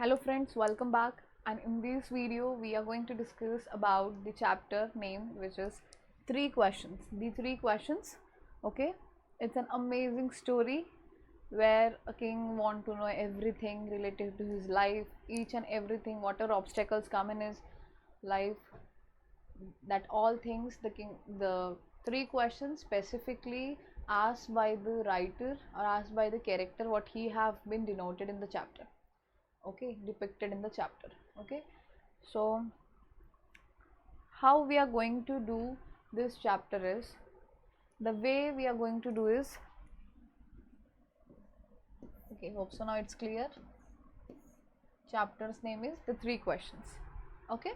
Hello friends, welcome back, and in this video we are going to discuss about the chapter name, which is three questions. The three questions, okay, it's an amazing story where a king want to know everything related to his life, each and everything, whatever obstacles come in his life, that all things the three questions specifically asked by the writer or asked by the character, what he have been denoted in the chapter, okay, depicted in the chapter. Okay, so how we are going to do this chapter is, the way we are going to do is, okay, hope so now it's clear. Chapter's name is the three questions. Okay,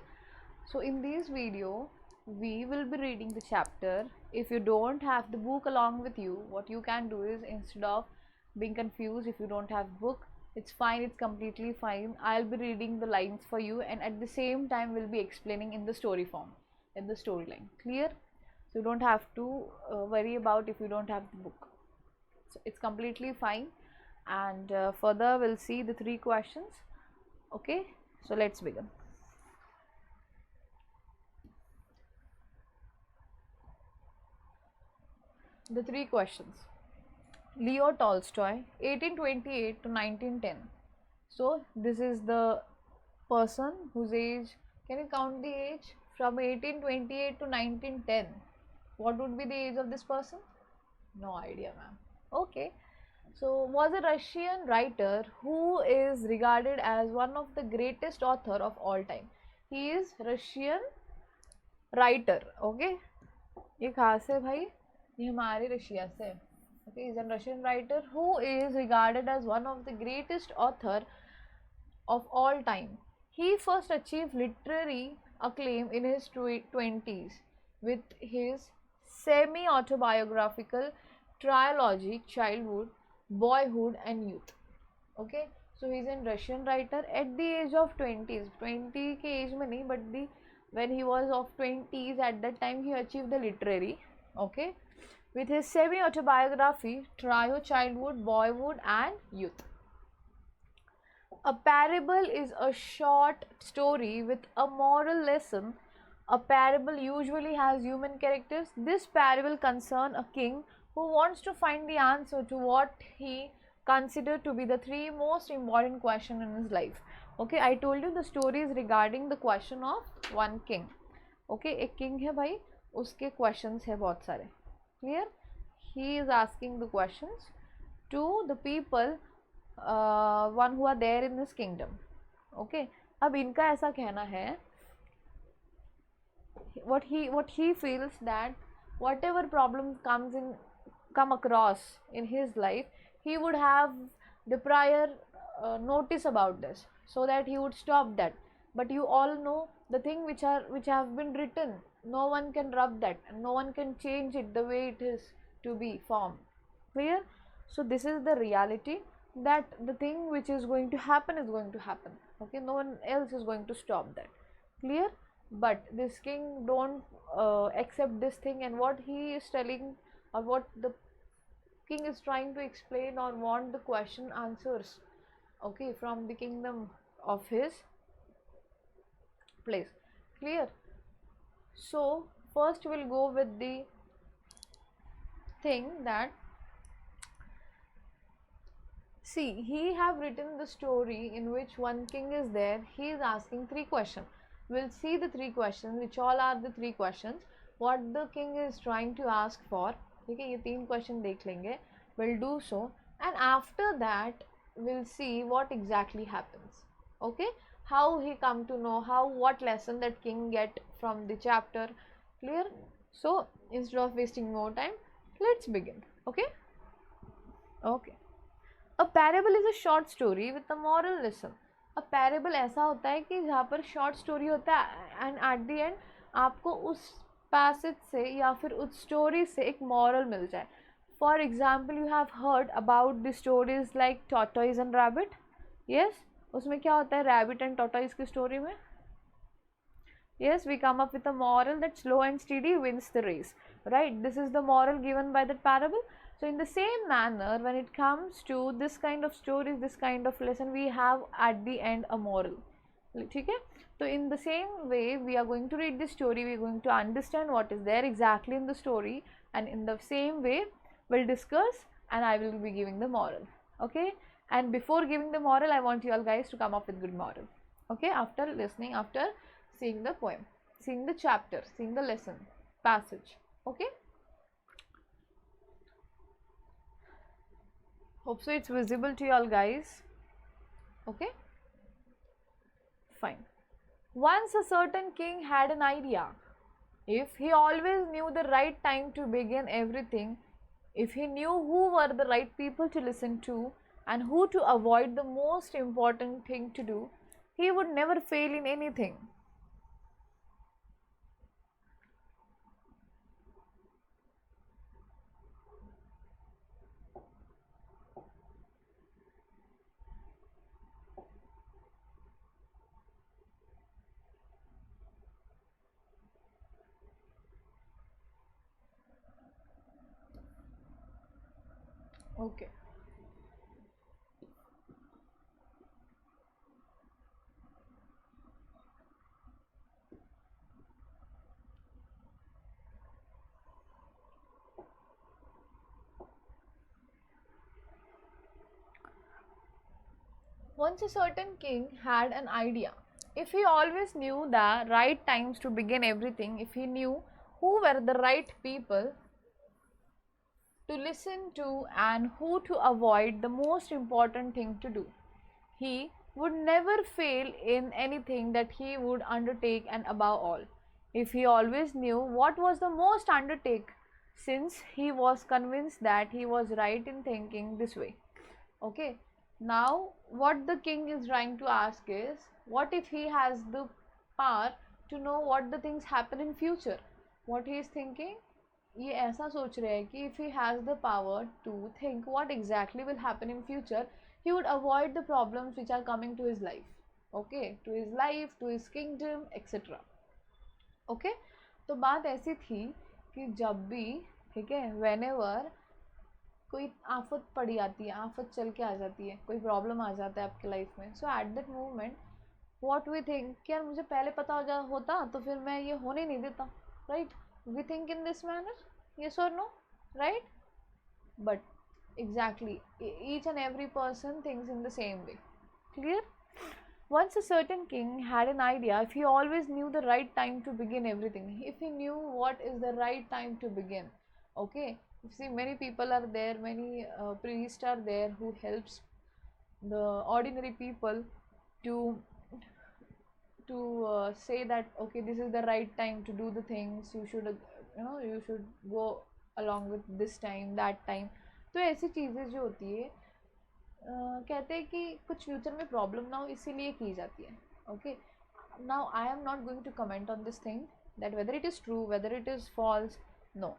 so in this video we will be reading the chapter. If you don't have the book along with you, what you can do is, instead of being confused, if you don't have book, it's fine, it's completely fine. I'll be reading the lines for you, and at the same time we'll be explaining in the story form, in the storyline. Clear? So you don't have to worry about if you don't have the book, so it's completely fine. And further we'll see the three questions. Okay, so let's begin. The three questions. Leo Tolstoy, 1828 to 1910. So this is the person whose age, can you count the age from 1828 to 1910? What would be the age of this person? No idea, ma'am. Okay, so was a Russian writer who is regarded as one of the greatest author of all time. He is Russian writer. Okay, ये कहाँ से भाई? ये हमारे Russia से. Okay, he is a Russian writer who is regarded as one of the greatest author of all time. He first achieved literary acclaim in his 20s with his semi-autobiographical trilogy Childhood, Boyhood and Youth. Okay, so he is a Russian writer at the age of 20s. 20 के age में नहीं, but when he was of 20s, at that time he achieved the literary. Okay, with his semi-autobiography Trio, Childhood, Boyhood and Youth. A parable is a short story with a moral lesson. A parable usually has human characters. This parable concerns a king who wants to find the answer to what he considered to be the three most important questions in his life. Okay, I told you the story is regarding the question of one king. Okay, एक king है भाई, उसके questions है बहुत सारे. Clear? He is asking the questions to the people one who are there in this kingdom. Okay, अब इनका ऐसा कहना है, what he feels that whatever problem come across in his life, he would have the prior notice about this, so that he would stop that. But you all know the thing which have been written, no one can rub that, and no one can change it the way it is to be formed. Clear? So this is the reality, that the thing which is going to happen is going to happen. Okay, no one else is going to stop that. Clear? But this king don't accept this thing, and what he is telling, or what the king is trying to explain or want the question answers, okay, from the kingdom of his place. Clear? So first we'll go with the thing that, see, he have written the story in which one king is there. He is asking three questions. We'll see the three questions, which all are the three questions what the king is trying to ask for. ठीक है, ये तीन question देख लेंगे. We'll do so, and after that we'll see what exactly happens. Okay, how he come to know, what lesson that king get from the chapter. Clear? So instead of wasting more time, let's begin. Okay. Okay. A parable is a short story with a moral lesson. A parable ऐसा होता है कि जहाँ पर short story होता है, and at the end आपको उस passage से या फिर उस story से एक moral मिल जाए. For example, you have heard about the stories like tortoise and rabbit. Yes, उसमें क्या होता है rabbit and tortoise की story में? Yes, we come up with a moral that slow and steady wins the race. Right? This is the moral given by that parable. So in the same manner, when it comes to this kind of stories, this kind of lesson, we have at the end a moral. Okay? So in the same way, we are going to read this story, we are going to understand what is there exactly in the story, and in the same way we'll discuss and I will be giving the moral. Okay, and before giving the moral, I want you all guys to come up with good moral. Okay, after listening, after seeing the poem, seeing the chapter, seeing the lesson passage. Okay, hope so it's visible to you all guys. Okay, fine. Once a certain king had an idea. If he always knew the right time to begin everything, if he knew who were the right people to listen to and who to avoid, the most important thing to do, he would never fail in anything. Okay. Once a certain king had an idea. If he always knew the right times to begin everything, if he knew who were the right people to listen to and who to avoid, the most important thing to do, he would never fail in anything that he would undertake, and above all, if he always knew what was the most undertake, since he was convinced that he was right in thinking this way. Okay, now what the king is trying to ask is, what if he has the power to know what the things happen in future? What he is thinking, ये ऐसा सोच रहे हैं कि if he has the power to think what exactly will happen in future, he would avoid the problems which are coming to his life. Okay, to his life, to his kingdom, etc. Okay, तो बात ऐसी थी कि जब भी, ठीक है, whenever कोई आफत पड़ी आती है, आफत चल के आ जाती है, कोई प्रॉब्लम आ जाता है आपके लाइफ में, so at that moment what we think कि यार मुझे पहले पता हो जा होता तो फिर मैं ये होने नहीं देता, right? We think in this manner, yes or no, right? But exactly, each and every person thinks in the same way. Clear? Once a certain king had an idea. If he always knew the right time to begin everything, if he knew what is the right time to begin, okay. You see, many people are there, many priests are there who helps the ordinary people to say that okay, this is the right time to do the things. You should you should go along with this time, that time. तो ऐसी चीज़ें जो होती है कहते हैं कि कुछ फ्यूचर में प्रॉब्लम ना हो इसीलिए की जाती है. Okay, now I am not going to comment on this thing that whether it is true, whether it is false. No,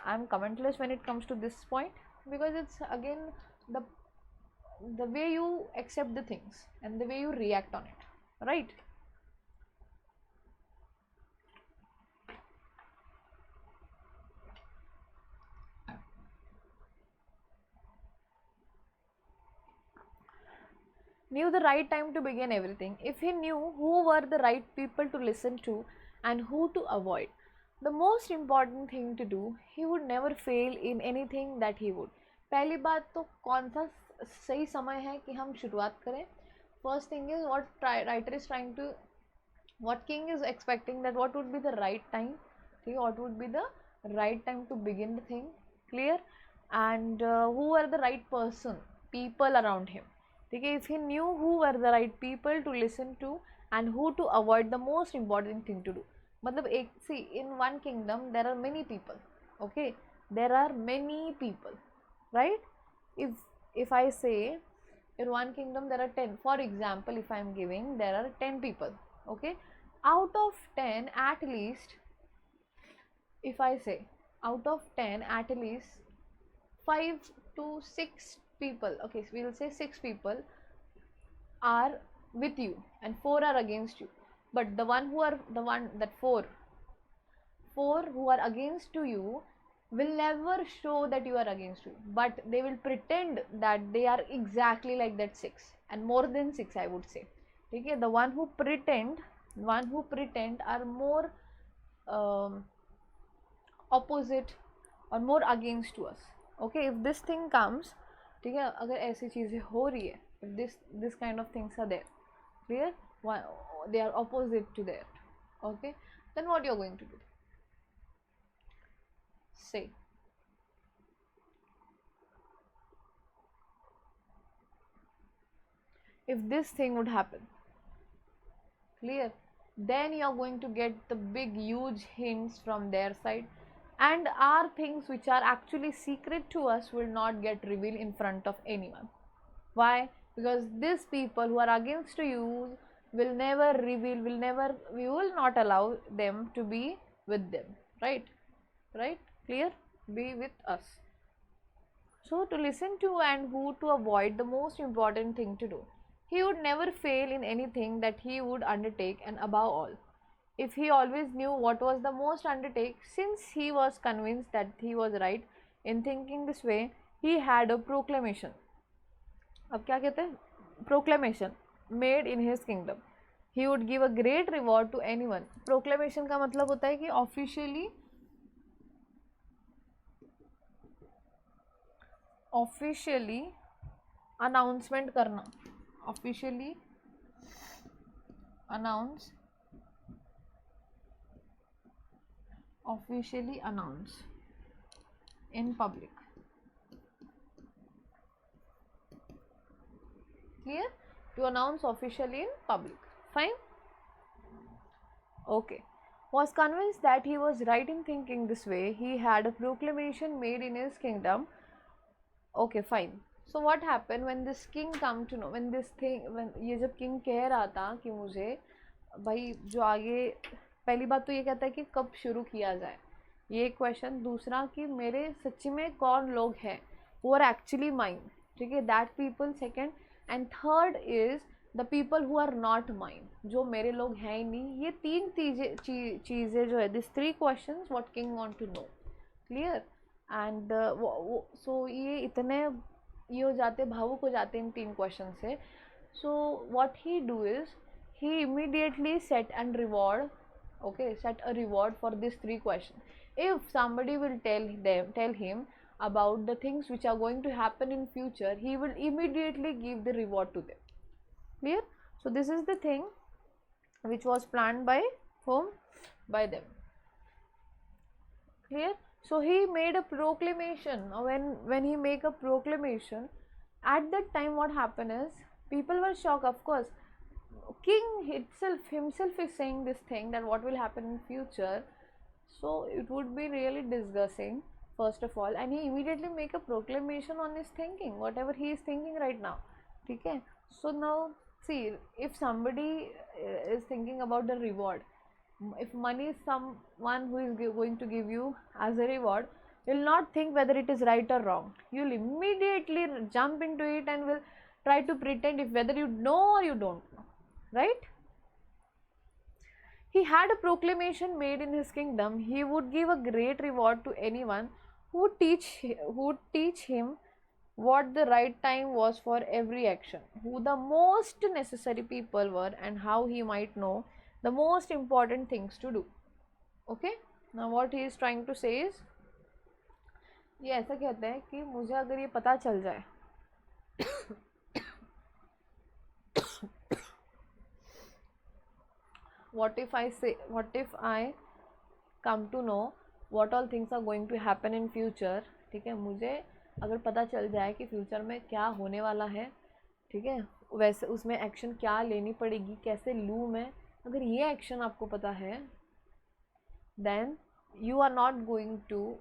I'm commentless when it comes to this point, because it's again the the way you accept the things and the way you react on it, right? Knew the right time to begin everything. If he knew who were the right people to listen to and who to avoid, the most important thing to do, he would never fail in anything that he would. पहली बात तो कौन सा सही समय है कि हम शुरुआत करें. First thing is what writer is trying to, what king is expecting, that what would be the right time, okay, what would be the right time to begin the thing. Clear? And who are the right person, people around him. Okay, if he knew who were the right people to listen to and who to avoid, the most important thing to do. मतलब एक, see, in one kingdom there are many people. Okay, there are many people, right? If I say in one kingdom there are 10, for example, if I am giving, there are 10 people. Okay, out of 10 at least, if I say out of 10 at least 5 to 6 people, okay, so we'll say 6 people are with you and 4 are against you. But the one who are the one that 4 who are against to you, will never show that you are against you, but they will pretend that they are exactly like that 6 and more than 6, I would say. Okay, the one who pretend are more opposite और more against to us. Okay, if this thing comes, ठीक है, अगर ऐसी चीज़ें हो रही है, if this kind of things are there, clear, they are opposite to that, okay, then what you are going to do? Say. If this thing would happen, clear, then you are going to get the big huge hints from their side, and our things which are actually secret to us will not get revealed in front of anyone. Why? Because these people who are against you will never reveal, we will not allow them to be with them, right? Clear? Be with us. So to listen to and who to avoid, the most important thing to do. He would never fail in anything that he would undertake, and above all, if he always knew what was the most undertake, since he was convinced that he was right in thinking this way, he had a proclamation. अब क्या कहते हैं? Proclamation made in his kingdom. He would give a great reward to anyone. Proclamation का मतलब होता है कि officially announcement करना, officially announce in public. Clear? To announce officially in public. Fine? Okay. Was convinced that he was right in thinking this way, he had a proclamation made in his kingdom. Okay, fine. So what happened when this king come to know, when ये जब king कह रहा था कि मुझे भाई जो आगे, पहली बात तो ये कहता है कि कब शुरू किया जाए, ये क्वेश्चन. दूसरा कि मेरे सच्ची में कौन लोग हैं who are actually mine, ठीक है, that people. Second and third is the people who are not mine, जो मेरे लोग हैं ही नहीं. ये तीन चीज़ें जो है, this 3 questions what king want to know. Clear? And so ये इतने ये हो जाते, भावुक हो जाते इन 3 क्वेश्चन से. सो what he do is he immediately set and reward, okay, set a reward for these 3 questions. If somebody will tell him about the things which are going to happen in future, he will immediately give the reward to them. Clear? So this is the thing which was planned by whom? By them. Clear? So he made a proclamation. When he make a proclamation, at that time what happened is people were shocked. Of course, king himself is saying this thing that what will happen in future, so it would be really disgusting first of all, and he immediately make a proclamation on his thinking, whatever he is thinking right now. Okay, so now see, if somebody is thinking about the reward, if money is someone who is going to give you as a reward, you'll not think whether it is right or wrong, you'll immediately jump into it and will try to pretend if whether you know or you don't know. Right? He had a proclamation made in his kingdom. He would give a great reward to anyone who would teach him what the right time was for every action, who the most necessary people were, and how he might know the most important things to do. Okay? Now what he is trying to say is, ये ऐसा कहते हैं कि मुझे अगर ये पता चल जाए what if I come to know what all things are going to happen in future. ठीक है, मुझे अगर पता चल जाए कि फ्यूचर में क्या होने वाला है, ठीक है, वैसे उसमें एक्शन क्या लेनी पड़ेगी, कैसे लूँ मैं, अगर ये एक्शन आपको पता है, then you are not going to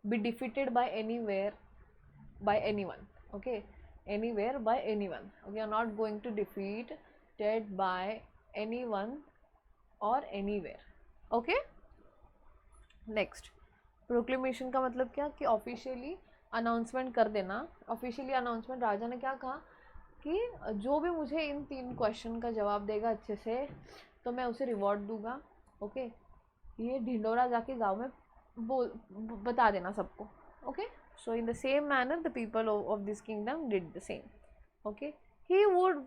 be defeated by anyone. Okay, anywhere by anyone. Okay, you are not going to defeat by anyone or anywhere. Okay, next, proclamation का मतलब क्या कि ऑफिशियली अनाउंसमेंट कर देना. Officially announcement, राजा ने क्या कहा कि जो भी मुझे इन 3 क्वेश्चन का जवाब देगा अच्छे से, तो मैं उसे रिवॉर्ड दूंगा. ओके, ये ढिंडोरा जाके गाँव में बता देना सबको. Okay, so in the same manner the people of this kingdom did the same. Okay, he would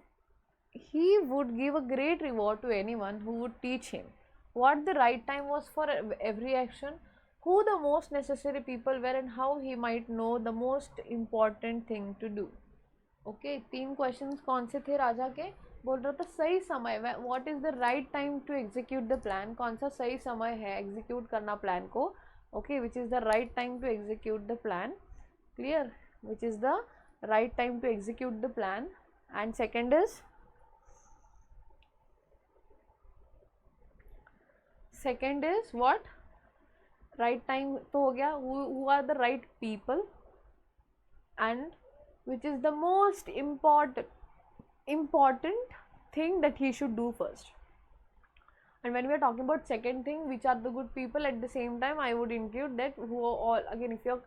give a great reward to anyone who would teach him what the right time was for every action, who the most necessary people were, and how he might know the most important thing to do. Okay, 3 questions कौन से थे राजा के. बोल रहा था सही समय, what is the right time to execute the plan, कौन सा सही समय है एग्जीक्यूट करना प्लान को. Okay, which is the right time to execute the plan. Clear, which is the right time to execute the plan. And second is what, right time तो हो गया, who are the right people, and which is the most important thing that he should do first. And when we are talking about second thing, which are the good people, at the same time I would include that who are all, again if you're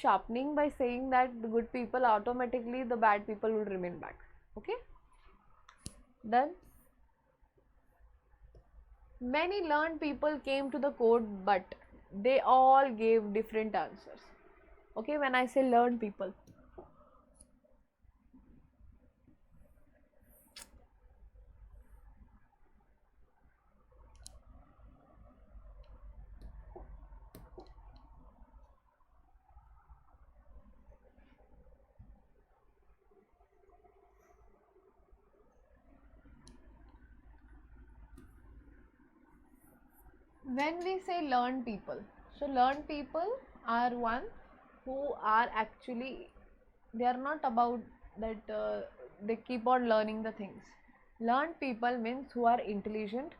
sharpening by saying that the good people, automatically the bad people will remain back. Okay, done. Many learned people came to the court, but they all gave different answers. Okay, when I say learned people, when we say learned people, so learned people are one who are actually, they are not about that they keep on learning the things. Learned people means who are intelligent,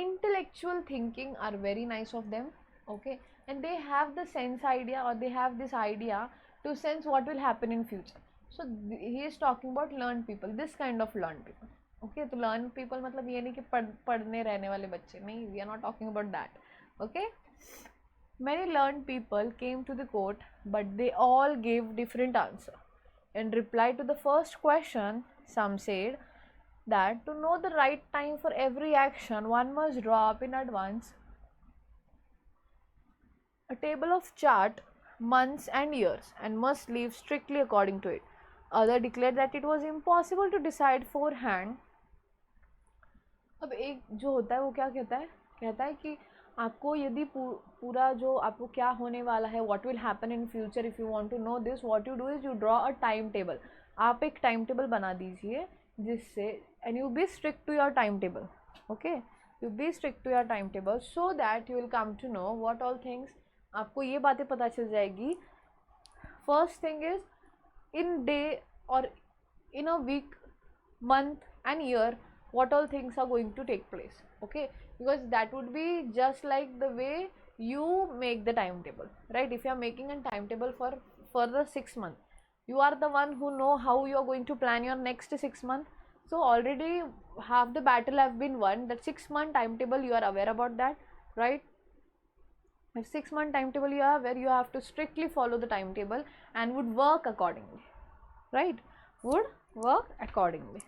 intellectual thinking are very nice of them. Okay, and they have the sense idea, or they have this idea to sense what will happen in future. So he is talking about learned people, this kind of learned people. ओके, तो learn people मतलब ये नहीं कि पढ़ने रहने वाले बच्चे, नहीं, we are not talking about that. Okay, many learned people came to the court, but they all gave different answer. In reply to the first question, some said that to know the right time for every action, one must draw up in advance a table of chart months and years, and must live strictly according to it. Other declared that it was impossible to decide beforehand. अब एक जो होता है वो क्या कहता है कि आपको यदि पूरा जो आपको क्या होने वाला है, what will happen in future, if you want to know this, what you do is you draw a time table. आप एक टाइम टेबल बना दीजिए जिससे, and you be strict to your time table. Okay, you be strict to your time table so that you will come to know what all things. आपको ये बातें पता चल जाएगी. First thing is in day और in a week, month and year, what all things are going to take place. Okay, because that would be just like the way you make the timetable, right? If you are making a timetable for the 6 month, you are the one who know how you are going to plan your next 6 month. So already half the battle have been won. That 6 month timetable, you are aware about that, right? If 6 month timetable you are aware, you have to strictly follow the timetable and would work accordingly, right? Would work accordingly.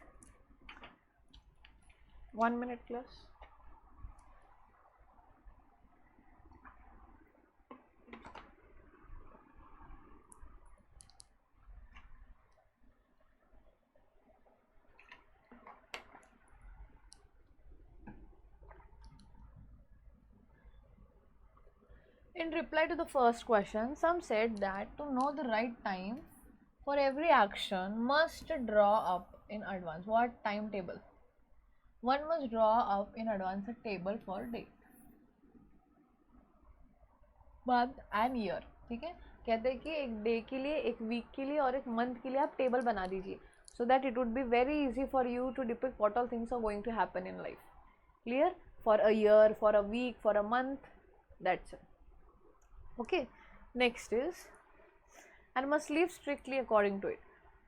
1 minute plus. In reply to the first question, some said that to know the right time for every action must draw up in advance. What timetable? One must draw up in advance a table for date, month and year. ठीक है, कहते हैं कि एक day के लिए, एक week के लिए और एक मंथ के लिए आप टेबल बना दीजिए, so that it would be very easy for you to depict what all things are going to happen in life. Clear? For a year, for a week, for a month, that's it. Okay, next is, and must live strictly according to it.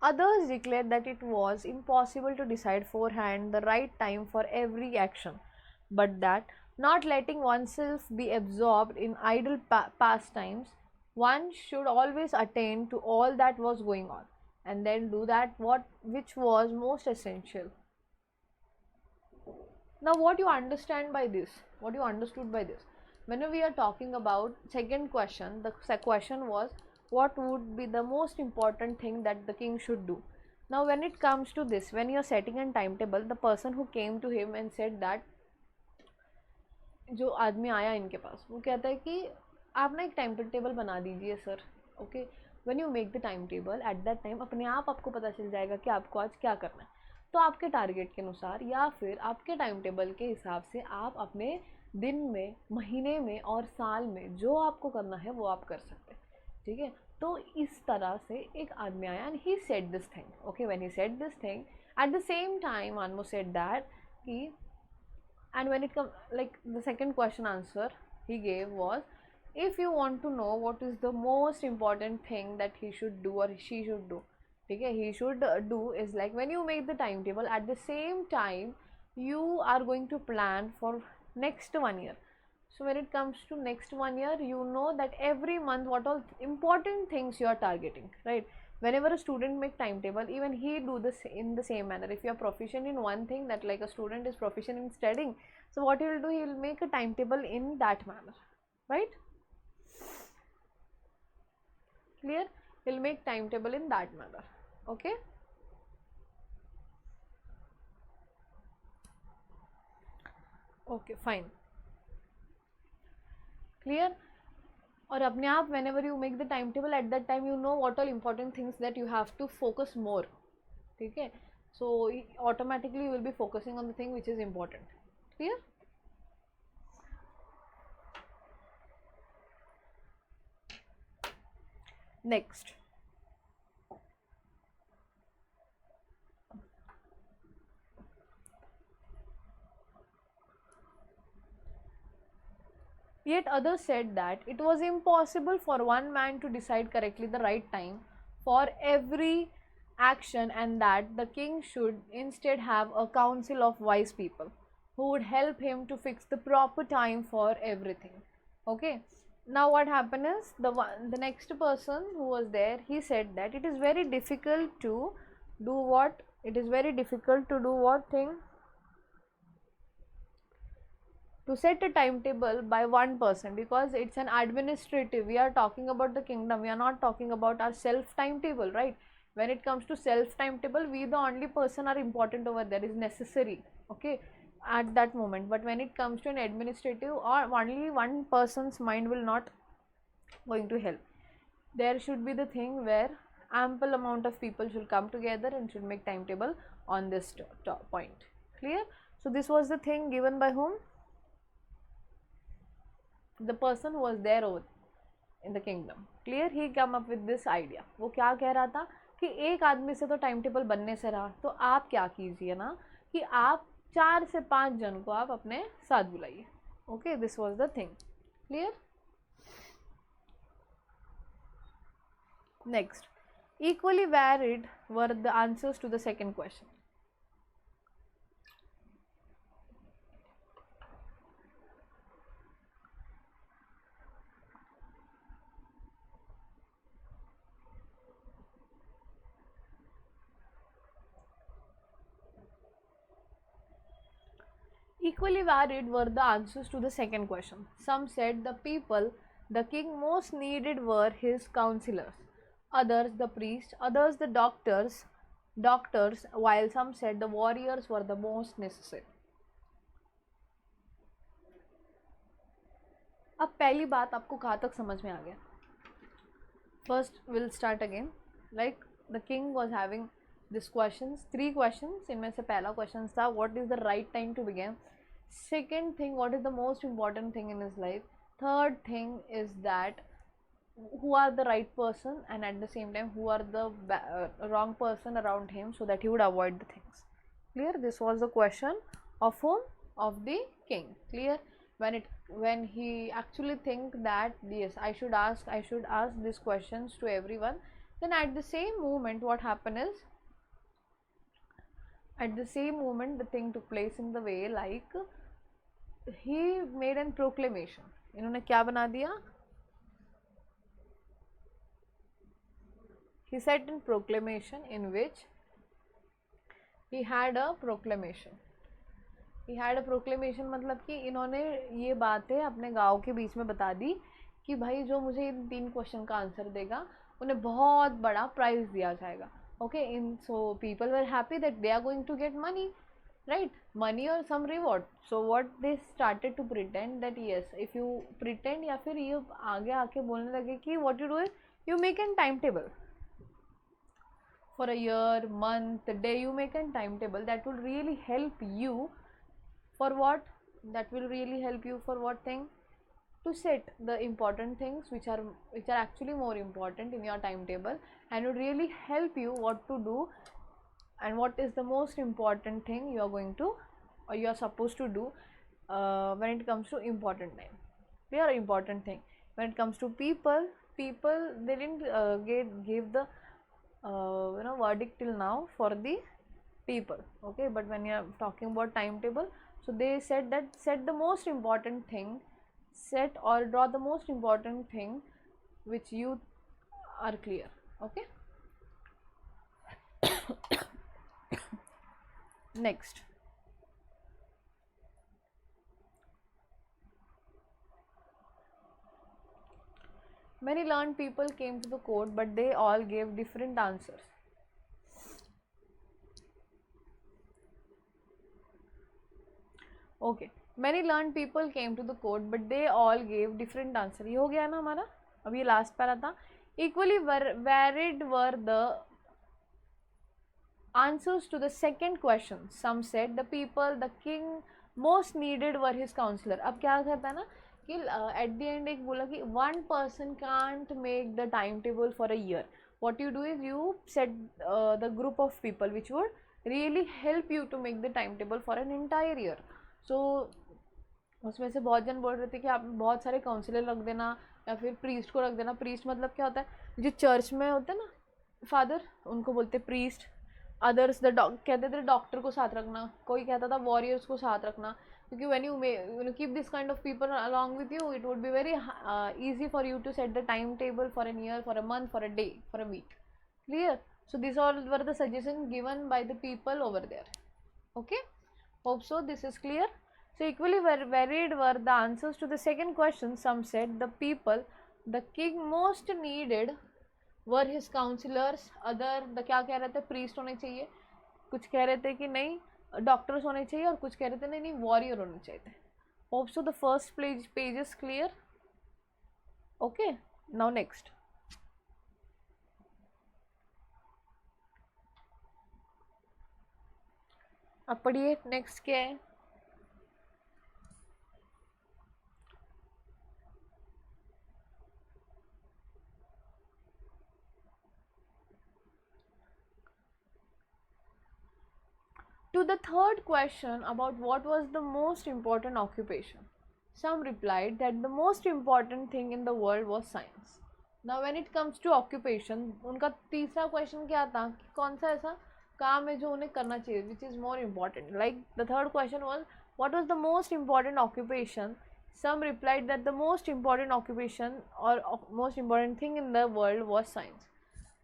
Others declared that it was impossible to decide beforehand the right time for every action, but that not letting oneself be absorbed in idle pastimes, one should always attend to all that was going on, and then do that which was most essential. Now what you understand by this, what you understood by this, when we are talking about second question, the question was what would be the most important thing that the king should do. Now when it comes to this, when you are setting a timetable, the person who came to him and said that, जो आदमी आया इनके पास, वो कहता है कि आप ना एक टाइम टेबल बना दीजिए sir. Okay, when you make the time table eight that time अपने आप आपको पता चल जाएगा कि आपको आज क्या करना है. तो आपके टारगेट के अनुसार या फिर आपके टाइम टेबल के हिसाब से आप अपने दिन में, महीने में और साल में जो आपको करना है वो आप कर सकते हैं. ठीक है, तो इस तरह से एक आदमी आया and he said this thing. Okay, when he said this thing at the same time अनमो सेड दैट कि, and when it comes like the second question answer he gave was, if you want to know what is the most important thing that he should do or she should do, okay, he should do is like when you make the timetable at the same time you are going to plan for next 1 year. So when it comes to next 1 year, you know that every month what all important things you are targeting, right? Whenever a student make timetable, even he do this in the same manner. If you are proficient in one thing, that like a student is proficient in studying, so what he will do, he will make a timetable in that manner, right? Clear? He'll make timetable in that manner. Okay, okay, fine, clear. और अपने आप whenever you make the timetable at that time you know what all important things that you have to focus more. ठीक है, so automatically you will be focusing on the thing which is important. Clear? Next, yet others said that it was impossible for one man to decide correctly the right time for every action, and that the king should instead have a council of wise people who would help him to fix the proper time for everything. Okay, now what happened is the next person who was there, he said that it is very difficult to do what, it is very difficult to do what thing, to set a timetable by one person, because it's an administrative, we are talking about the kingdom, we are not talking about our self timetable, right? When it comes to self timetable, we the only person are important over there, is necessary, okay, at that moment. But when it comes to an administrative, or only one person's mind will not going to help. There should be the thing where ample amount of people should come together and should make timetable on this point. Clear? So this was the thing given by whom? The person who was there over in the kingdom. Clear? He come up with this idea. वो क्या कह रहा था कि एक आदमी से तो टाइम टेबल बनने से रहा, तो आप क्या कीजिए ना कि आप 4 से 5 जन को आप अपने साथ बुलाइए. Okay, this was the thing. Clear? Next, equally varied were the answers to the second question. Equally varied were the answers to the second question. Some said the people the king most needed were his counselors, others the priests, others the doctors, while some said the warriors were the most necessary. अब पहली बात आपको कहाँ तक समझ में आ गया? First we'll start again. Like the king was having these questions, 3 questions. इनमें से पहला question था what is the right time to begin. Second thing, what is the most important thing in his life. Third thing is that who are the right person, and at the same time who are the wrong person around him, so that he would avoid the things. Clear? This was the question of whom? Of the king. Clear? When he actually think that yes, I should ask these questions to everyone, then at the same moment what happened is, at the same moment the thing took place in the way like he made an proclamation. इन्होंने क्या बना दिया? He said in proclamation, in which he had a proclamation. He had a proclamation, मतलब कि इन्होंने ये बातें अपने गांव के बीच में बता दी कि भाई जो मुझे इन 3 क्वेश्चन का आंसर देगा उन्हें बहुत बड़ा प्राइज दिया जाएगा. Okay, in so people were happy that they are going to get money, right, money or some reward. So what they started to pretend that yes, if you pretend या फिर ये आगे आके बोलने लगे कि what you do is you make a timetable for a year, month, day, you make a timetable that will really help you for what, that will really help you for what thing, to set the important things which are actually more important in your timetable, and would really help you what to do and what is the most important thing you are going to or you are supposed to do when it comes to important time. They are important thing. When it comes to people, they didn't give the verdict till now for the people. Okay, but when you are talking about timetable, so they said that set the most important thing, set or draw the most important thing which you are clear. Okay. Next, many learned people came to the court, but they all gave different answers. Okay, many learned people came to the court, but they all gave different answer. ये हो गया ना हमारा, अब ये last para था. Equally varied were the answers to the second question. Some said the people the king most needed were his counselor. अब क्या करता है ना कि at the end एक बोला कि one person can't make the timetable for a year. What you do is you set the group of people which would really help you to make the timetable for an entire year. So उसमें से बहुत जन बोल रहे थे कि आप बहुत सारे काउंसलर रख देना या फिर प्रीस्ट को रख देना. प्रीस्ट मतलब क्या होता है, जो चर्च में होते हैं ना फादर, उनको बोलते प्रीस्ट. अदर्स कहते थे डॉक्टर को साथ रखना, कोई कहता था वॉरियर्स को साथ रखना, क्योंकि when you keep this kind of people along with you it would be very easy for you to set the timetable for a year, for a month, for a day, for a week. Clear? So these all were the suggestions given by the people over there. Okay, hope so this is clear. So equally varied were the answers to the second question. Some said the people the king most needed were his counselors. Other the क्या कह रहे थे, priest होने चाहिए, कुछ कह रहे थे कि नहीं डॉक्टर्स होने चाहिए, और कुछ कह रहे थे नहीं वॉरियर होने चाहिए थे. Hope so the first page is clear. Okay, now next. अब पढ़िए नेक्स्ट क्या है. To the third question about what was the most important occupation, some replied that the most important thing in the world was science. Now when it comes to occupation, उनका तीसरा question क्या था कि कौन सा ऐसा काम है जो उन्हें करना चाहिए, which is more important. Like the third question was what was the most important occupation. Some replied that the most important occupation or most important thing in the world was science.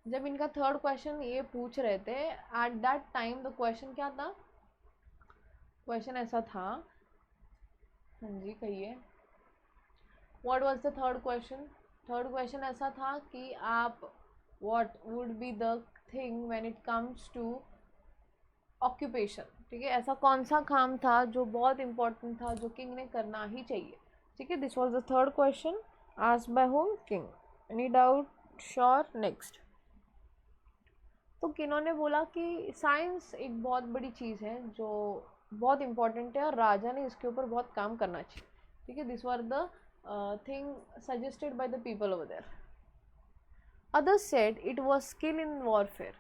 जब इनका third question ये पूछ रहे थे at that time the question क्या था, question ऐसा था, हाँ जी कहिए, what was the third question. Third question ऐसा था कि आप what would be the thing when it comes to occupation. ठीक है, ऐसा कौन सा काम था जो बहुत इंपॉर्टेंट था, जो किंग ने करना ही चाहिए. ठीक है, this was the third question asked bye home, king. Any doubt? Sure. Next. तो किन्होंने बोला कि साइंस एक बहुत बड़ी चीज़ है जो बहुत इम्पॉर्टेंट है और राजा ने इसके ऊपर बहुत काम करना चाहिए. ठीक है, this were the thing suggested by the people over there. Others said it was skill in warfare,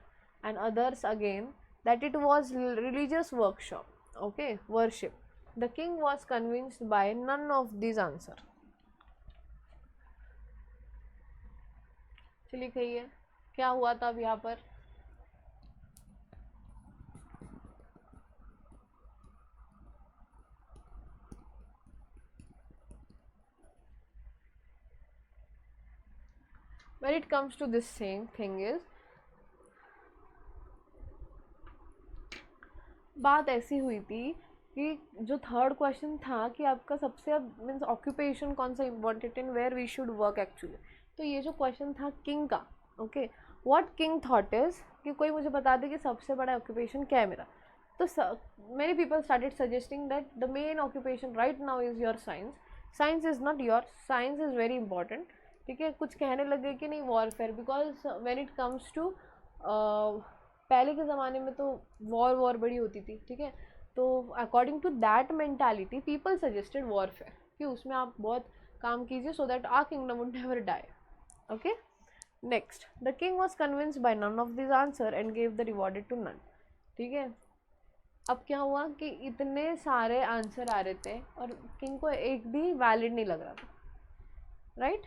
and others again that it was religious workshop. Okay, worship. The king was convinced by none of these answer. चलिए कहिए क्या हुआ था अब यहाँ पर. When it comes to this same thing is, बात ऐसी हुई थी कि जो थर्ड क्वेश्चन था कि आपका सबसे मीन्स ऑक्यूपेशन कौन सा important in where we should work actually, तो ये जो क्वेश्चन था किंग का, okay, what king thought is, कि कोई मुझे बता दे कि सबसे बड़ा ऑक्यूपेशन क्या है मेरा, तो many people started suggesting that the main occupation right now is your science, science is not your, science is very important, ठीक है। कुछ कहने लगे कि नहीं warfare, because when it comes to पहले के ज़माने में तो वॉर बड़ी होती थी, ठीक है, तो according to that mentality people suggested warfare कि उसमें आप बहुत काम कीजिए so that our kingdom would never die, okay. Next, the king was convinced by none of this answer and gave the rewarded to none, ठीक है। अब क्या हुआ कि इतने सारे आंसर आ रहे थे और किंग को एक भी वैलिड नहीं लग रहा था, राइट।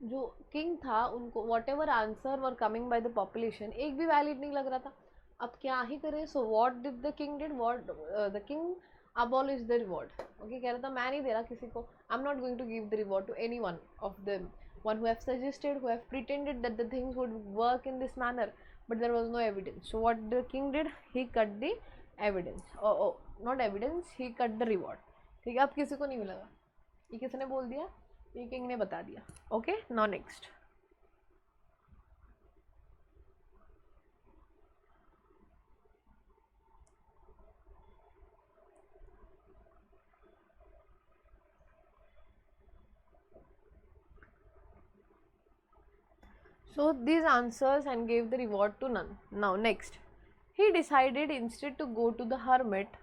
जो किंग था उनको what ever answer were coming by the population एक भी वैलिड नहीं लग रहा था। अब क्या ही करे, so what did the king did, what the king abolish the reward, okay, कह रहा था मैं नहीं दे रहा किसी को, I am not going to give the reward to any one of them, one who have suggested, who have pretended that the things would work in this manner, but there was no evidence. So what the king did, he cut the evidence, oh not evidence, he cut the reward, ठीक है। अब किसी को नहीं मिलेगा, ये किसने बोल दिया, ये किंग ने बता दिया, okay. Now next, so these answers and gave the reward to none. Now next, he decided instead to go to the hermit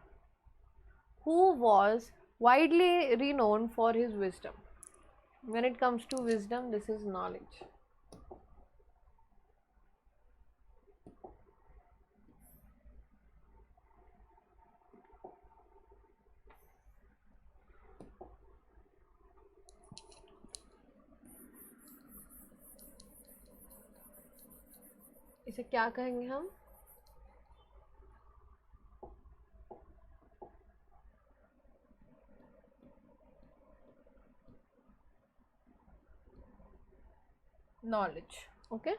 who was widely renowned for his wisdom. When it comes to wisdom, this is knowledge. इसे क्या कहेंगे हम, knowledge, okay।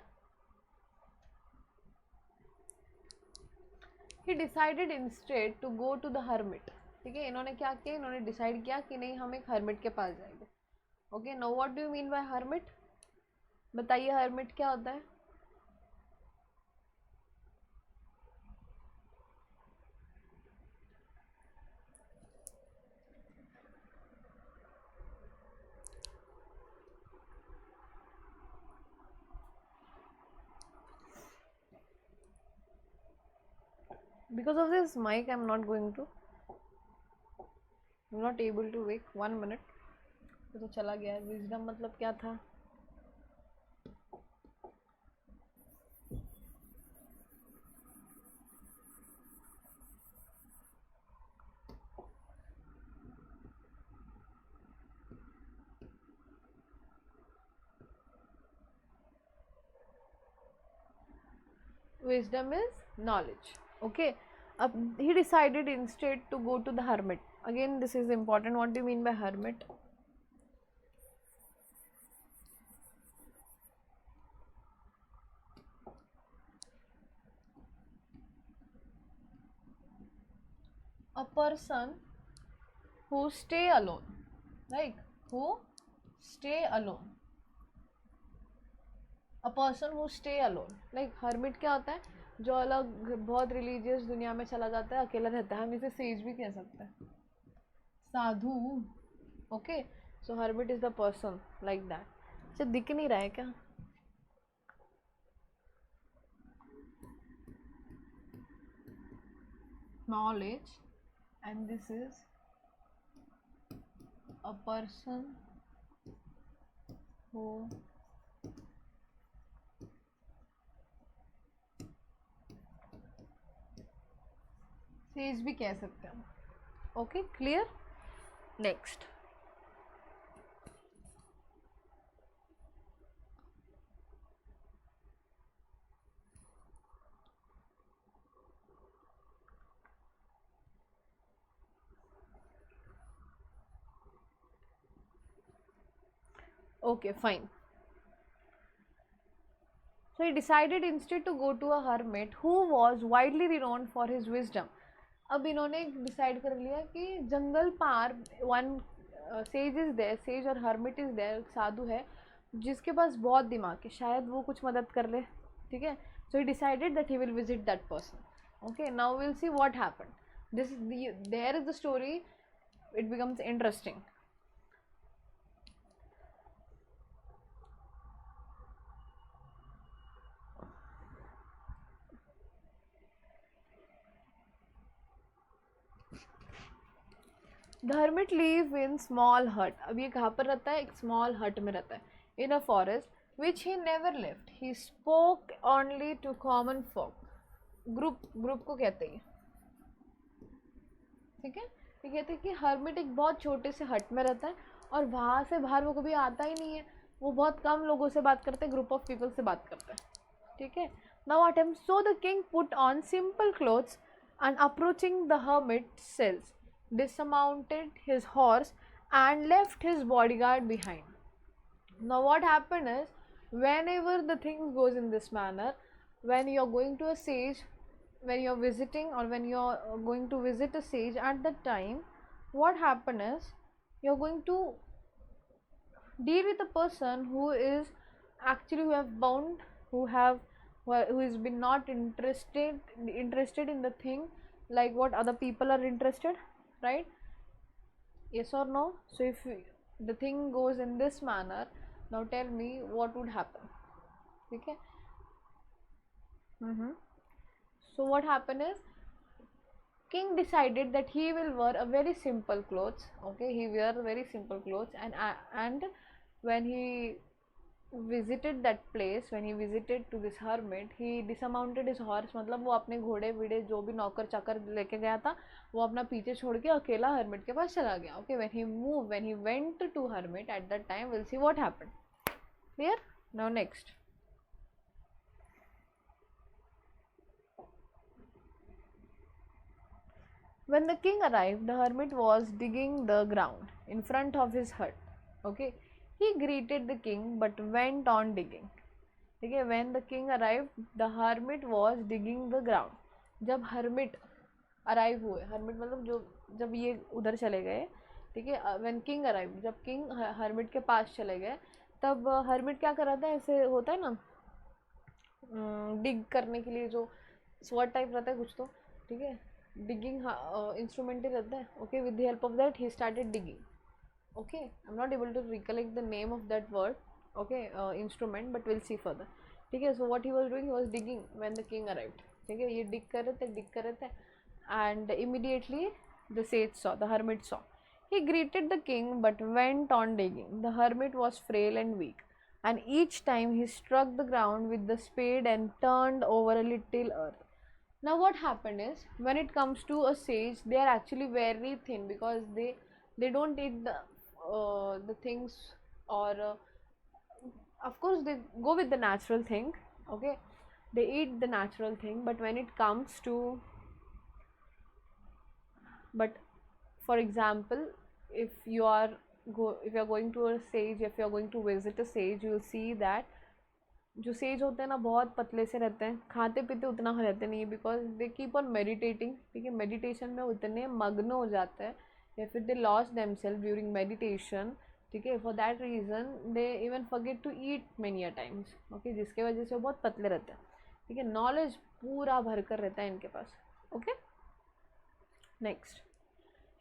He decided instead to go to the hermit, ठीक है। इन्होंने क्या किया, इन्होंने डिसाइड किया कि नहीं हम एक हर्मिट के पास जाएंगे, okay. Now what do you mean by hermit, बताइए हर्मिट क्या होता है। Because of this mic I'm not going to, I'm not able to wake 1 minute, तो चला गया। विजडम मतलब क्या था, wisdom is knowledge, okay। He decided instead to go to the hermit, again this is important, what do you mean by hermit, a person who stay alone, like who stay alone, a person who stay alone, like hermit क्या होता है, जो अलग बहुत religious दुनिया में चला जाता है, अकेला रहता है, हम इसे सेज भी कह सकते हैं, sadhu, okay. So hermit is the person like that. अच्छा दिख नहीं रहा है क्या, knowledge, and this is a person who says भी कह सकते हैं, okay clear. Next, Okay, fine. So he decided instead to go to a hermit who was widely renowned for his wisdom. अब इन्होंने डिसाइड कर लिया कि जंगल पार one sage is there, sage और हर्मिट इज देयर, साधु है जिसके पास बहुत दिमाग है, शायद वो कुछ मदद कर ले. ठीक है. So he decided that he will visit that person. Okay, now will see what happened. This is there is the story, it becomes interesting. The hermit live in small hut. अब ये कहाँ पर रहता है? एक small hut में रहता है. In a forest which he never left. He spoke only to common folk. Group को कहते हैं. ठीक है. ये कहते हैं कि हर्मिट एक बहुत छोटे से हट में रहता है और वहाँ से बाहर वो कभी आता ही नहीं है. वो बहुत कम लोगों से बात करते हैं, ग्रुप ऑफ पीपल से बात करते हैं. ठीक है. Now what happened? So the king put on simple clothes and approaching the hermit cells, dismounted his horse and left his bodyguard behind. Now what happened is, whenever the things goes in this manner, when you are going to a sage, when you are visiting or when you are going to visit a sage, at that time what happen is you are going to deal with a person who is actually who have bound, who has been not interested in the thing like what other people are interested, right? Yes or no? So if the thing goes in this manner, now tell me what would happen. Okay. So what happened is, king decided that he will wear a very simple clothes. Okay, he wear very simple clothes, and when he visited that place, when he visited to this hermit, he dismounted his horse. मतलब वो अपने घोड़े वीड़े जो भी नौकर चाकर लेके गया था वो अपना पीछे छोड़ के अकेला hermit के पास चला गया. Okay, when he went to hermit, at that time we'll see what happened. Clear? Now next. When the king arrived, the hermit was digging the ground in front of his hut. Okay, he greeted the king but went on digging. Okay, when the king arrived, the hermit was digging the ground. जब hermit arrive हुए, hermit मतलब जो जब ये उधर चले गए, ठीक है, when king arrived, जब king hermit के पास चले गए, तब hermit क्या कर रहा था? ऐसे होता है ना, dig करने के लिए जो sword type रहता है कुछ तो, ठीक है, digging instrument ही रहता है. Okay, with the help of that he started digging. Okay, I'm not able to recollect the name of that word. Okay, instrument, but we'll see further. ठीक है. So what he was doing, he was digging when the king arrived. ठीक है, ये dig कर रहे थे and immediately the sage saw, the hermit saw. He greeted the king but went on digging. The hermit was frail and weak, and each time he struck the ground with the spade and turned over a little earth. Now what happened is, when it comes to a sage, they are actually very thin because they don't eat the things, or of course they go with the natural thing. Okay, they eat the natural thing, but when it comes to, but for example, if you are going to a sage, if you are going to visit a sage, you will see that जो says होते हैं ना बहुत पतले से रहते हैं, खाते पीते उतना रहते नहीं है, because they keep on meditating. ठीक है, मेडिटेशन में उतने मग्न हो जाते हैं या फिर they loss themselves during meditation. ठीक है, for that reason they even forget to eat many a times. Okay, जिसके वजह से वो बहुत पतले रहते हैं. ठीक है, नॉलेज पूरा भर कर रहता है इनके पास. Okay, next.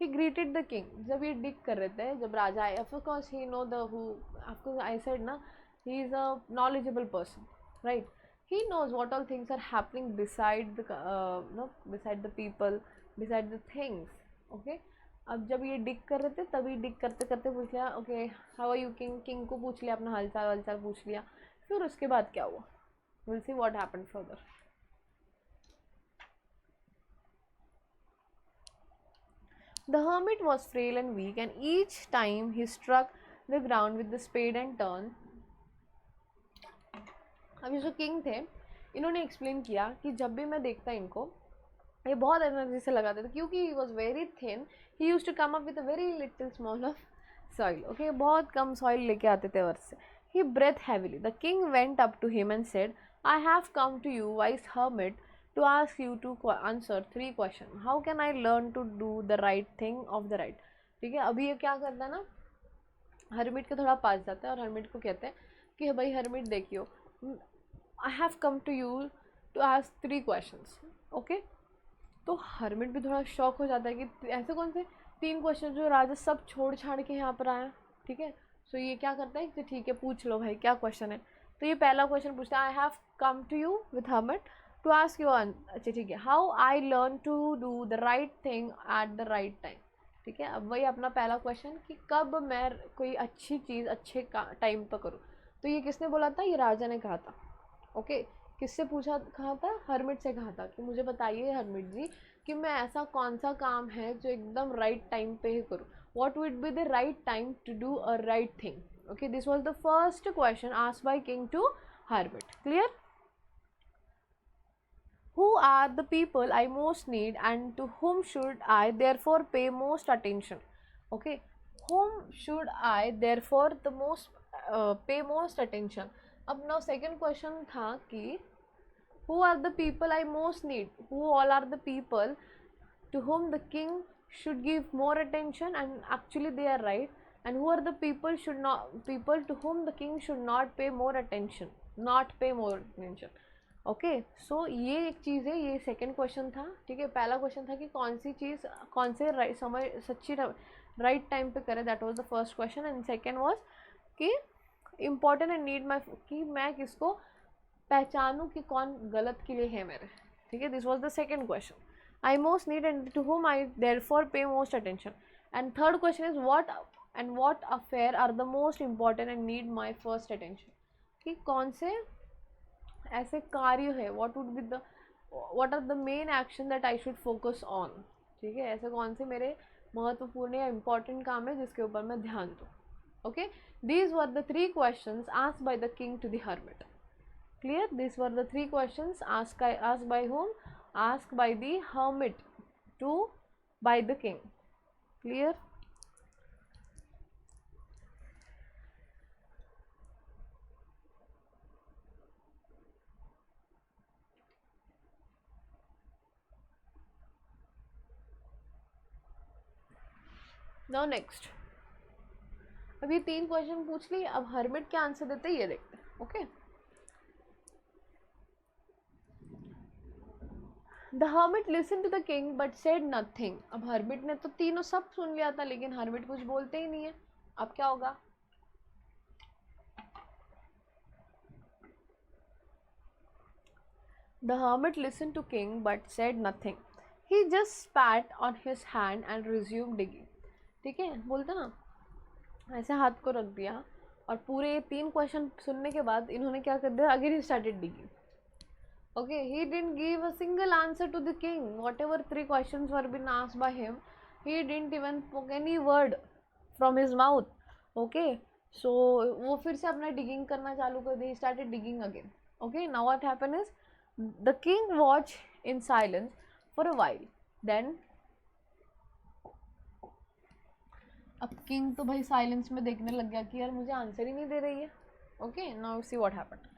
He greeted the king. जब ये डिग कर रहे थे, जब राजा आए, of course he know the who, आपको आई सेड ना, he is a knowledgeable person, right? He knows what all things are happening beside the beside the people, beside the things. Okay, अब जब ये डिग कर रहे थे, तभी डिग करते करते पूछ लिया, okay how are you king. King को पूछ लिया, अपना हालचाल वालचाल पूछ लिया. फिर उसके बाद क्या हुआ, will see what happened further. The hermit was frail and weak, and each time he struck the ground with the spade and turned. अभी जो किंग थे, इन्होंने एक्सप्लेन किया कि जब भी मैं देखता इनको, ये बहुत एनर्जी से लगाते थे क्योंकि he was very thin. He used to come up with a very little small of soil, okay, बहुत कम सॉइल लेके आते थे वर्ष से. He breath heavily. The king went up to him and said, I have come to you wise hermit to ask you to answer 3 question. How can I learn to do the right thing of the right. ठीक है, अभी ये क्या करता है ना, hermit के थोड़ा पास जाता है और हर्मिट को कहते हैं कि भाई हर्मिट देखियो, I have come to you to ask 3 questions. Okay, तो हर्मिट भी थोड़ा शॉक हो जाता है कि ऐसे कौन से 3 क्वेश्चन जो राजा सब छोड़ छाड़ के यहाँ पर आया. ठीक है, सो ये क्या करता है कि ठीक है पूछ लो भाई क्या क्वेश्चन है. तो ये पहला क्वेश्चन पूछता है, I have come to you with hermit to ask you. अच्छा ठीक है, how I learn to do the right thing at the right time. ठीक है, अब वही अपना पहला क्वेश्चन कि कब मैं कोई अच्छी चीज़ अच्छे टाइम पर करूँ. तो ये किसने बोला था, ये राजा ने कहा था. ओके, किससे पूछा, कहा था, हर्मिट से कहा था कि मुझे बताइए हर्मिट जी कि मैं ऐसा कौन सा काम है जो एकदम राइट टाइम पे ही करूँ. What would be the right time to do a right thing. Okay, this was the first question asked by king to hermit. Clear. Who are the people I most need and to whom should I therefore pay most attention. Okay, whom should I therefore the most pay most attention. अब now second question था कि who are the people I most need, who all are the people to whom the king should give more attention and actually they are right, and who are the people to whom the king should not pay more attention, not pay more attention. Okay, so ये एक चीज़ है, ये second question था. ठीक है, पहला question था कि कौन सी चीज़ कौन से समय सच्ची राइट टाइम पे करे, that was the first question. And second was कि इम्पॉर्टेंट एंड नीड माई, कि मैं किसको पहचानूँ कि कौन गलत के लिए है मेरे. ठीक है, this was the second question, I most need and to whom I therefore pay most attention. And third question is what affair are the most important and need my first attention. कि कौन से ऐसे कार्य है, what are the main action that I should focus on. ठीक है, ऐसे कौन से मेरे महत्वपूर्ण या इम्पॉर्टेंट काम है जिसके ऊपर मैं ध्यान दूँ. Okay, these were the 3 questions asked by the king to the hermit. Clear? These were the 3 questions asked by whom? Asked by the hermit by the king. Clear? Now next, अब ये 3 question पूछ लिए, अब hermit क्या answer देते हैं ये देखते हैं. Okay, the hermit listen to the king but said nothing. अब हर्मिट ने तो तीनों सब सुन लिया था लेकिन हर्मिट कुछ बोलते ही नहीं है. अब क्या होगा, the hermit listen to king but said nothing. He just spat on his hand and resume digging. ठीक है, बोलते ना ऐसे हाथ को रख दिया और पूरे 3 क्वेश्चन सुनने के बाद इन्होंने क्या कर दिया, again he started digging. Okay, he didn't give a single answer to the king. Whatever 3 questions were been asked by him, he didn't even spoke any word from his mouth. Okay, so वो फिर से अपना digging करना चालू कर दिया. He started digging again. Okay, now what happened is the king watched in silence for a while. Then अब king तो भाई silence में देखने लग गया कि यार मुझे आंसर ही नहीं दे रही है. Okay, now see what happened.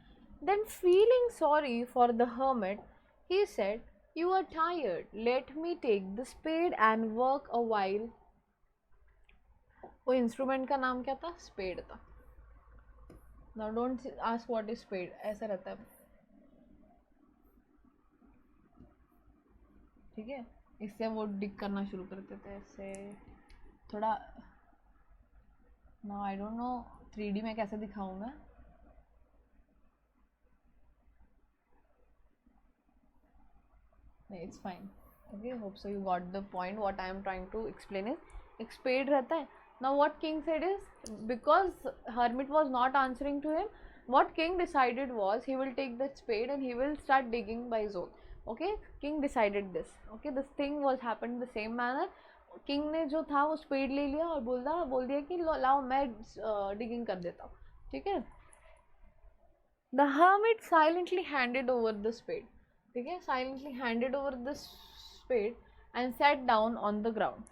Then feeling sorry for the hermit, he said, you are tired, let me take the spade and work a while. वो इंस्ट्रूमेंट का नाम क्या था, स्पेड था. Now don't ask what is spade, ऐसा रहता है. ठीक है, इससे वो डिग करना शुरू करते थे ऐसे थोड़ा. Now I don't know 3D में कैसे दिखाऊँ मैं. It's fine. Okay, hope so you got the point. What I am trying to explain is एक spade रहता है. Now what king said is, because hermit was not answering to him, what king decided was he will take that spade and he will start digging by his own. Okay, king decided this. Okay, this thing was happened the same manner. king ने जो था वो spade ले लिया और बोल दिया कि लाओ मैं digging कर देता हूँ. ठीक है, the hermit silently handed over the spade. ठीक है, silently handed over the spade and sat down on the ground.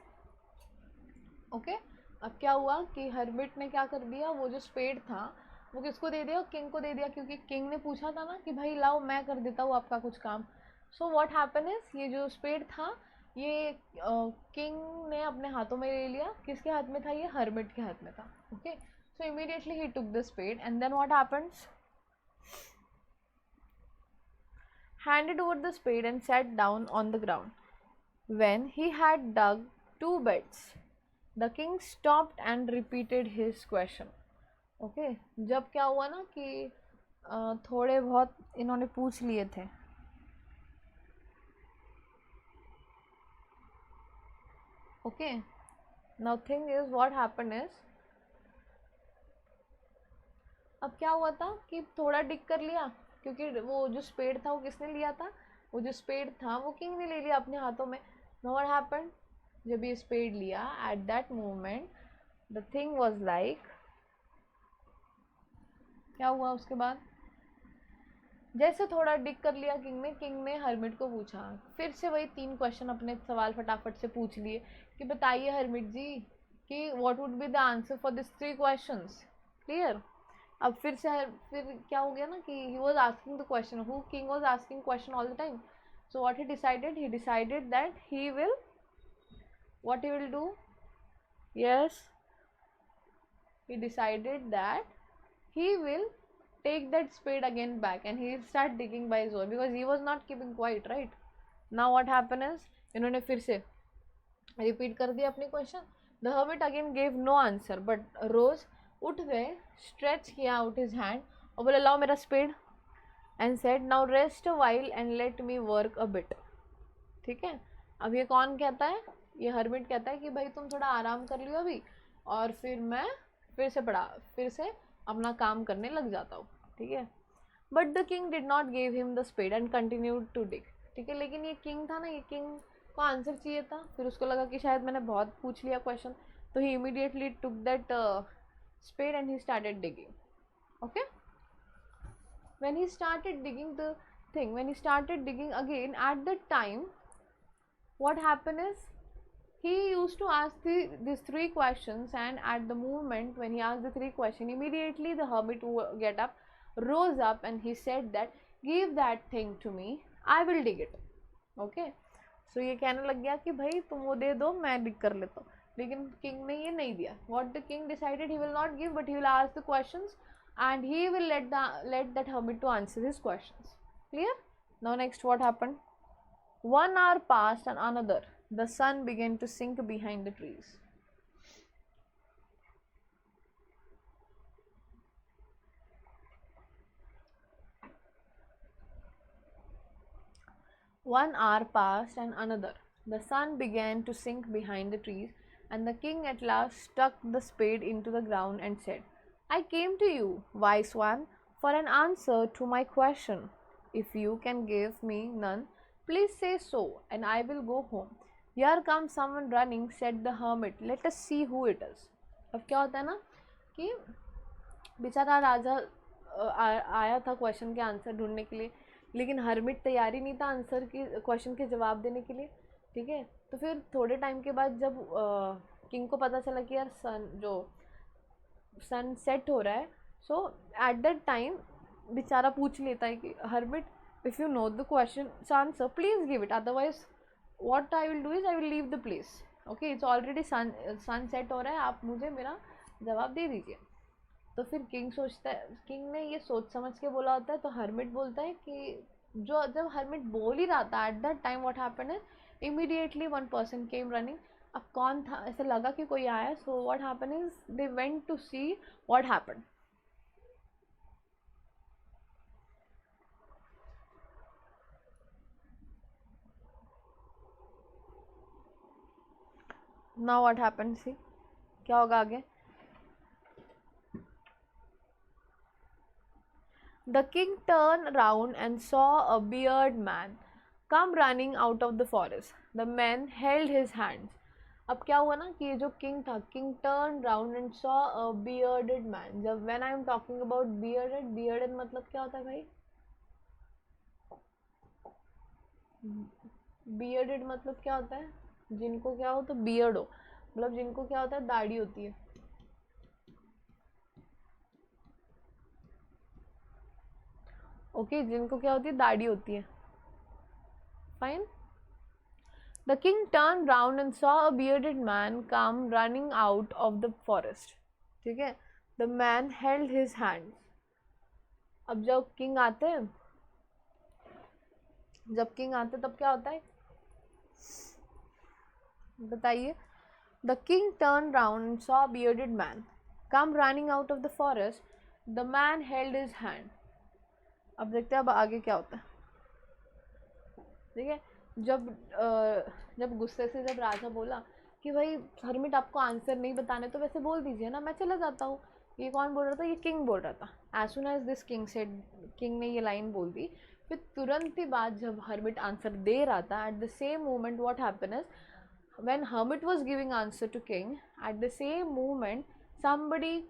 Okay, अब क्या हुआ कि हर्मिट ने क्या कर दिया, वो जो स्पेड था वो किसको दे दिया, किंग को दे दिया, क्योंकि किंग ने पूछा था ना कि भाई लाओ मैं कर देता हूँ आपका कुछ काम। सो व्हाट हैपन इज, ये जो स्पेड था ये किंग ने अपने हाथों में ले लिया। किसके हाथ में था, ये हर्मिट के हाथ में था। ओके, सो इमीडिएटली ही took the spade and then what happens, handed over the spade and sat down on the ground. When he had dug 2 beds, the king stopped and repeated his question. Okay जब क्या हुआ ना कि थोड़े बहुत इन्होंने पूछ लिए थे, okay now thing is what happened is, अब क्या हुआ था कि थोड़ा डिग कर लिया, क्योंकि वो जो स्पेड था वो किसने लिया था, वो जो स्पेड था वो किंग ने ले लिया अपने हाथों में। नाउ व्हाट हैपेंड, जब ये स्पेड लिया eight that moment the thing was like, क्या हुआ उसके बाद, जैसे थोड़ा डिग कर लिया किंग ने हर्मिट को पूछा, फिर से वही 3 क्वेश्चन अपने सवाल फटाफट से पूछ लिए कि बताइए हर्मिट जी कि what would be the answer for this 3 questions. Clear, अब फिर क्या हो गया ना कि he was asking the question, who king was asking question all the time. So what he decided that he will, what he will do, yes he decided that he will take that spade again back and he'll start digging by his own because he was not keeping quiet, right? Now what happened is इन्होंने फिर से repeat कर दिया अपने question. The hermit again gave no answer but rose उठ गए, stretch किया out his hand और बोले लाओ मेरा spade and said now rest a while and let me work a bit. ठीक है, अब ये कौन कहता है, ये हर्मिट कहता है कि भाई तुम थोड़ा आराम कर लियो अभी और फिर मैं फिर से अपना काम करने लग जाता हूँ। ठीक है, but the king did not give him the spade and continued to dig. ठीक है, लेकिन ये किंग था ना, ये किंग को आंसर चाहिए था, फिर उसको लगा कि शायद मैंने बहुत पूछ लिया क्वेश्चन, तो he immediately took that spade and he started digging. Okay, when he started digging again at that time, what happened is he used to ask these 3 questions, and at the moment when he asked the 3 questions, immediately the hermit rose up and he said that give that thing to me, I will dig it. Okay, so ये कहने लग गया कि भाई तुम वो दे दो मैं dig कर लेता हूँ, लेकिन किंग ने ये नहीं दिया। what the king decided, he will not give but he will ask the questions and he will let that hermit to answer his questions. Clear? Now next what happened, 1 hour passed and another, the sun began to sink behind the trees. One hour passed and another. The sun began to sink behind the trees, and the king at last stuck the spade into the ground and said, I came to you, wise one, for an answer to my question. If you can give me none, please say so, and I will go home. Here comes someone running, said the hermit. Let us see who it is. अब क्या होता है ना कि बेचारा राजा आया था question के आंसर ढूंढने के लिए, लेकिन हर्मिट तैयार ही नहीं था आंसर की क्वेश्चन के जवाब देने के लिए। ठीक है, तो फिर थोड़े टाइम के बाद जब किंग को पता चला कि यार सन सेट हो रहा है, सो एट दैट टाइम बेचारा पूछ लेता है कि hermit if you know the question answer please give it, otherwise what I will do is I will leave the place. Okay, it's already sunset हो रहा है, आप मुझे मेरा जवाब दे दीजिए। तो फिर किंग ने ये सोच समझ के बोला होता है, तो हर्मिट बोलता है कि जब हर्मिट बोल ही रहा था at that time what happened is immediately 1 person came running. अब कौन था, ऐसा लगा कि कोई आया, so what happened is they went to see what happened. Now what happened, see क्या होगा आगे। The king turned round and saw a bearded man come running out of the forest. The man held his hands. अब क्या हुआ ना कि ये जो किंग था, king turn round and saw a bearded man. जब when I am talking about bearded मतलब क्या होता है भाई, बियर्डेड मतलब क्या होता है, जिनको क्या हो तो बियर्ड हो। मतलब जिनको क्या होता है, दाढ़ी होती है। ओके, जिनको क्या होती है, दाढ़ी होती है। Fine. The king turn round and saw a bearded man come running out of the forest. ठीक है, the man held his hand. अब जब किंग आते तब क्या होता है, बताइए। The king turn round and saw a bearded man come running out of the forest, the man held his hand. अब देखते हैं अब आगे क्या होता है। ठीक है, जब गुस्से से जब राजा बोला कि भाई हरमिट आपको आंसर नहीं बताने तो वैसे बोल दीजिए ना, मैं चला जाता हूँ। ये कौन बोल रहा था, ये किंग बोल रहा था। As soon as this king said, king ने ये लाइन बोल दी, फिर तुरंत ही बाद जब हरमिट आंसर दे रहा था, at the same moment what happened is, when hermit was giving answer to king, at the same moment somebody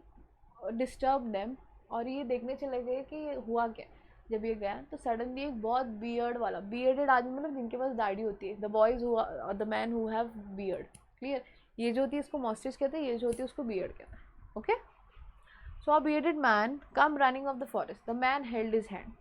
disturb them, और ये देखने चले गए कि ये हुआ क्या। जब ये गया तो सडनली एक बहुत बियर्ड वाला, बियर्डेड आदमी मतलब जिनके पास दाढ़ी होती है, the boys who, the man who have beard, clear. ये जो होती है इसको मॉस्टिच कहते हैं, ये जो होती है उसको बियर्ड कहते हैं। Okay, so a bearded man come running of the forest, the man held his hand.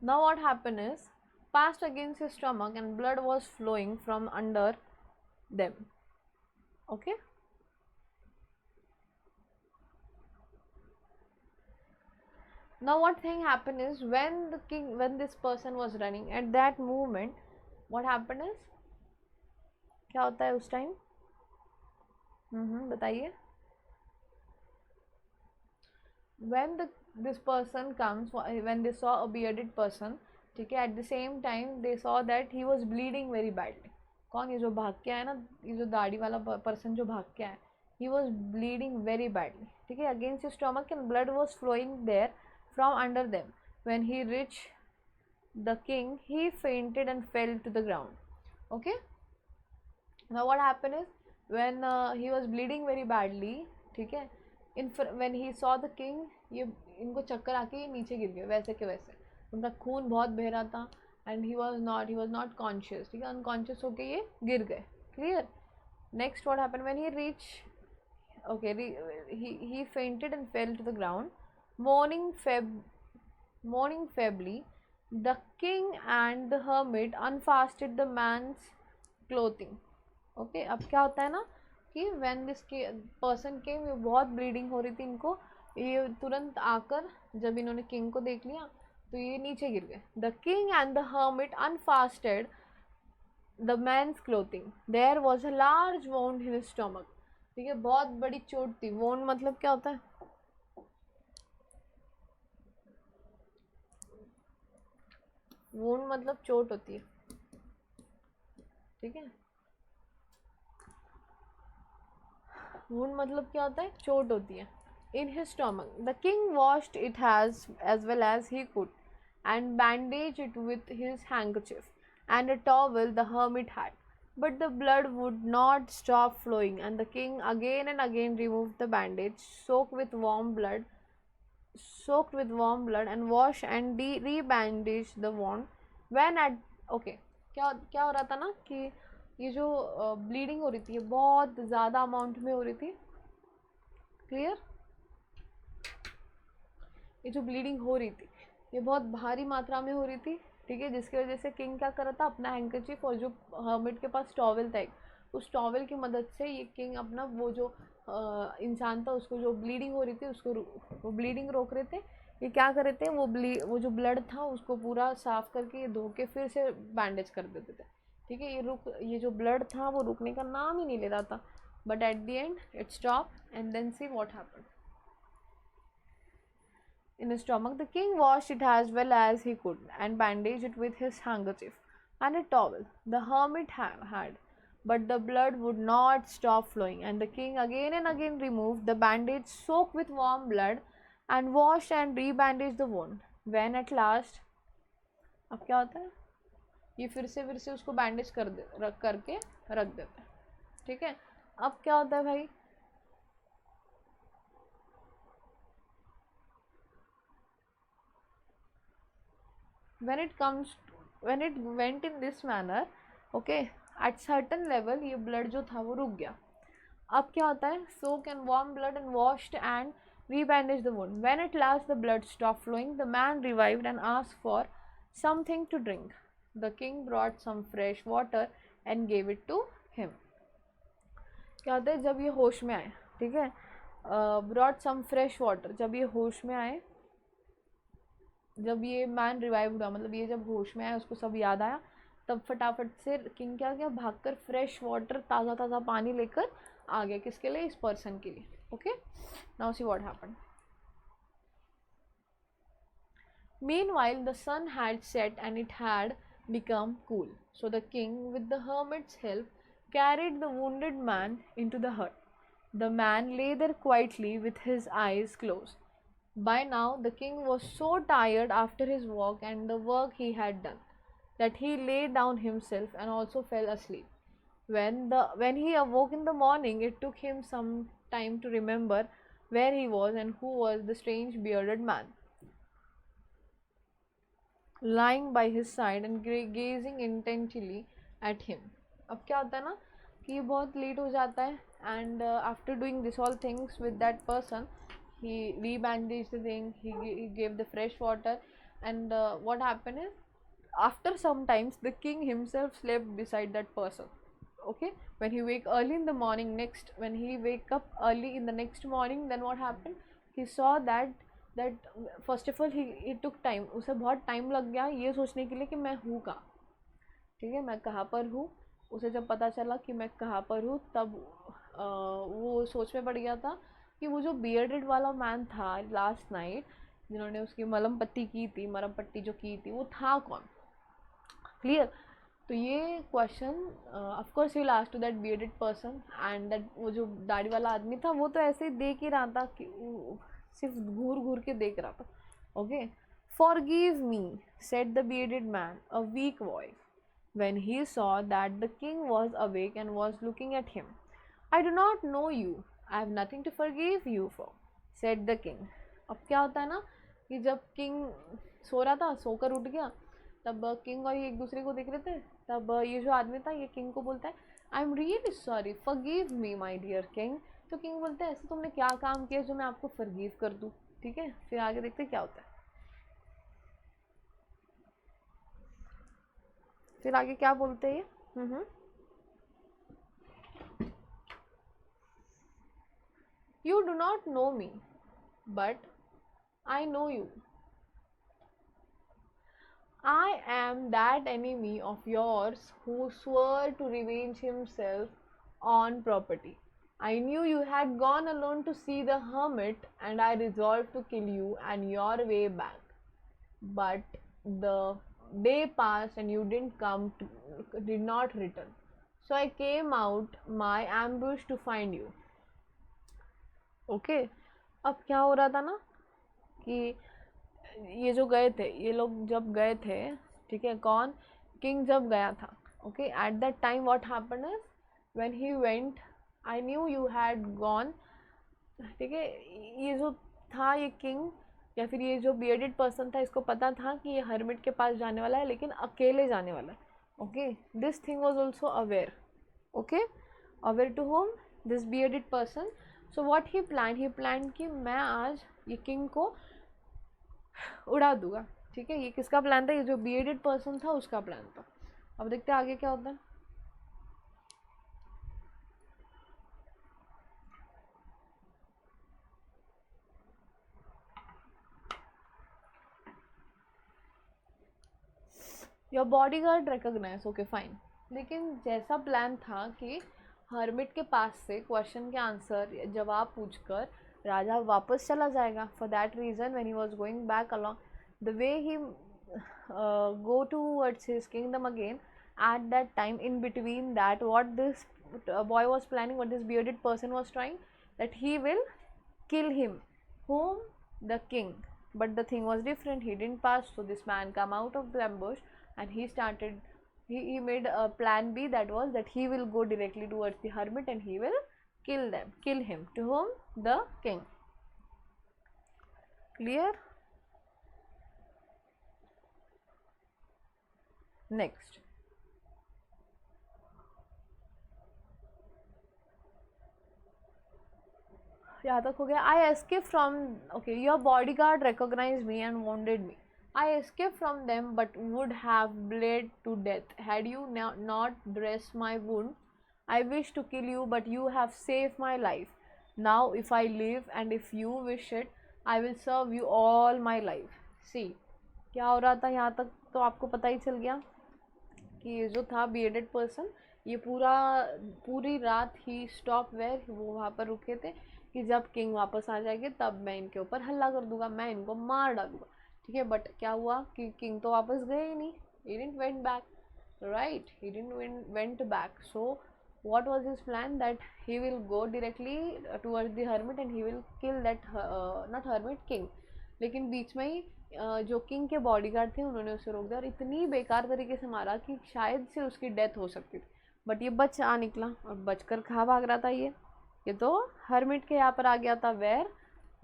Now what happened is, passed against his stomach and blood was flowing from under them. Okay. Now what thing happened is, when this person was running at that moment, what happened is, क्या होता है उस time, बताइए। When this person comes, when they saw a bearded person, ठीक है, at the same time they saw that he was bleeding very badly. कौन, ये जो भाग के आया ना, ये जो दाढ़ी वाला पर्सन जो भाग के आया, he was bleeding very badly. ठीक है, against his stomach and blood was flowing there from under them. When he reached the king, he fainted and fell to the ground. Okay. Now what happened is, when he was bleeding very badly, ठीक है, when he saw the king, ये इनको चक्कर आके ये नीचे गिर गए वैसे के वैसे, उनका खून बहुत बह रहा था, and he was not conscious. ठीक है, अनकॉन्शियस होके ये गिर गए। Clear. Next what happened, when he reach, okay, he fainted and fell to the ground, mourning feebly. The king and the hermit unfastened the man's clothing. Okay, अब क्या होता है ना कि व्हेन दिस पर्सन केम, ये बहुत bleeding हो रही थी इनको, ये तुरंत आकर जब इन्होंने किंग को देख लिया तो ये नीचे गिर गए। The king and the hermit unfastened the man's clothing, there was a large wound in his stomach. ठीक है, बहुत बड़ी चोट थी। वोंड मतलब क्या होता है, वोंड मतलब चोट होती है। ठीक है, वुंड मतलब क्या होता है, चोट होती है। इन his stomach, the king washed it as well as he could and bandaged it with his handkerchief and a towel the hermit had, but the blood would not stop flowing, and the king again and again removed the bandage, soaked with warm blood and wash and rebandage the wound when at, okay, क्या क्या हो रहा था ना कि ये जो bleeding हो रही थी, ये बहुत ज़्यादा अमाउंट में हो रही थी। क्लियर। ये जो ब्लीडिंग हो रही थी ये बहुत भारी मात्रा में हो रही थी। ठीक है, जिसकी वजह से किंग क्या कर रहा था, अपना हैंकरचीफ और जो हर्मिट के पास टॉवल था, उस टॉवल की मदद से ये किंग अपना वो जो इंसान था उसको, जो ब्लीडिंग हो रही थी उसको, वो ब्लीडिंग रोक रहे थे। ये क्या कर रहे थे, वो जो ब्लड था उसको पूरा साफ करके ये धो के फिर से बैंडेज कर देते थे। ठीक है, ये जो ब्लड था वो रुकने का नाम ही नहीं ले रहा था, but at the end it stop, and then see what happened in his stomach. The king washed it as well as he could and bandaged it with his handkerchief and a towel the hermit had, but the blood would not stop flowing, and the king again and again removed the bandage soaked with warm blood and washed and rebandaged the wound. When at last, अब क्या होता है, ये फिर से उसको bandage करके रख देते हैं, ठीक है। अब क्या होता है भाई, when it went in this manner, okay, at certain level ये blood जो था वो रुक गया। अब क्या होता है, soak and warm blood and washed and rebandaged the wound. When at last the blood stopped flowing, the man revived and asked for something to drink. The king brought some fresh water and gave it to him. क्या होता है, जब ये होश में आए, ठीक है, brought some fresh water, जब ये होश में आए, जब ये मैन रिवाइव हुआ, मतलब ये जब होश में आया, उसको सब याद आया, तब फटाफट से किंग क्या किया, भागकर फ्रेश वाटर, ताज़ा ताज़ा पानी लेकर आ गया, किसके लिए, इस पर्सन के लिए। Okay, now see what happened. Meanwhile, the sun had set and it had become cool. So the king, with the hermit's help, carried the wounded man into the hut. The man lay there quietly with his eyes closed. By now, the king was so tired after his walk and the work he had done that he lay down himself and also fell asleep. When he awoke in the morning, it took him some time to remember where he was and who was the strange bearded man lying by his side and gazing intently at him. अब क्या होता है ना कि बहुत late हो जाता है, and after doing this all things with that person, he rebandaged the thing, he gave the fresh water, and what happened is, after some times the king himself slept beside that person. Okay, when he wake early in the morning, when he wake up early in the next morning, then what happened, he saw that first of all he took time, उसे बहुत time लग गया ये सोचने के लिए कि मैं हूँ कहाँ, ठीक है, मैं कहाँ पर हूँ। उसे जब पता चला कि मैं कहाँ पर हूँ, तब वो सोच में पड़ गया था कि वो जो बियर्डेड वाला मैन था लास्ट नाइट, जिन्होंने उसकी मरहम पट्टी जो की थी, वो था कौन। क्लियर। तो ये question of course he will ask to that bearded person, and that वो जो दाढ़ी वाला आदमी था वो तो ऐसे ही देख ही रहा था कि सिर्फ घूर घूर के देख रहा था। Okay, forgive me said the bearded man a week voice when he saw that the king was awake and was looking at him. I do not know you. I have nothing to forgive you for, said the king. अब क्या होता है ना कि जब king so रहा था, सोकर उठ गया, तब किंग और ये एक दूसरे को देख रहे थे, तब ये जो आदमी था ये किंग को बोलता है, I am really sorry, forgive me my dear king. तो किंग बोलते हैं, ऐसे तुमने क्या काम किया जो मैं आपको फॉरगिव कर दूँ। ठीक है, फिर आगे देखते क्या होता है। फिर आगे क्या बोलते हैं ये, You do not know me, but I know you. I am that enemy of yours who swore to revenge himself on property. I knew you had gone alone to see the hermit, and I resolved to kill you and your way back. But the day passed and you did not return. So I came out my ambush to find you. Okay, अब क्या हो रहा था ना कि ये जो गए थे, ये लोग जब गए थे, ठीक है, कौन, किंग जब गया था, okay, eight that time what happened is when he went, I knew you had gone, ठीक है, ये जो था ये किंग या फिर ये जो बियर्डेड पर्सन था, इसको पता था कि ये हर्मिट के पास जाने वाला है, लेकिन अकेले जाने वाला है। Okay, this thing was also aware, okay, aware to whom, this bearded person. So what he plan कि मैं आज ये किंग को उड़ा दूंगा। ठीक है, ये किसका प्लान था, ये जो बियर्डेड पर्सन था उसका प्लान था। अब देखते हैं आगे क्या होता है। Your bodyguard recognize, okay fine, लेकिन जैसा प्लान था कि हर्मिट के पास से क्वेश्चन के आंसर जवाब पूछकर राजा वापस चला जाएगा। For that reason when he was going back along the way he go towards his kingdom again, at that time in between that, what this boy was planning, what this bearded person was trying, that he will kill him, whom, the king. But the thing was different, he didn't pass, so this man come out of the ambush and he started he made a plan B, that was that he will go directly towards the hermit and he will kill him. To whom? The king. Clear? Next. यहाँ तक हो गया. I escaped from, okay, your bodyguard recognized me and wounded me. I escaped from them but would have bled to death had you not dressed my wound. I wish to kill you but you have saved my life. Now if I live and if you wish it, I will serve you all my life. See, क्या हो रहा था यहाँ तक तो आपको पता ही चल गया कि ये जो था bearded person, ये पूरी रात ही स्टॉप वेयर, वो वहाँ पर रुके थे कि जब किंग वापस आ जाएंगे तब मैं इनके ऊपर हल्ला कर दूंगा, मैं इनको मार डालूंगा. ठीक है, बट क्या हुआ कि किंग तो वापस गए ही नहीं. he didn't went back, right? he didn't went back. So what was his plan? That he will go directly towards the hermit and he will kill that not hermit, king. लेकिन बीच में ही जो king के bodyguard थे उन्होंने उसे रोक दिया और इतनी बेकार तरीके से मारा कि शायद से उसकी डेथ हो सकती थी. बट ये बच आ निकला और बचकर कहाँ भाग रहा था ये तो हर्मिट के यहाँ पर आ गया था. Where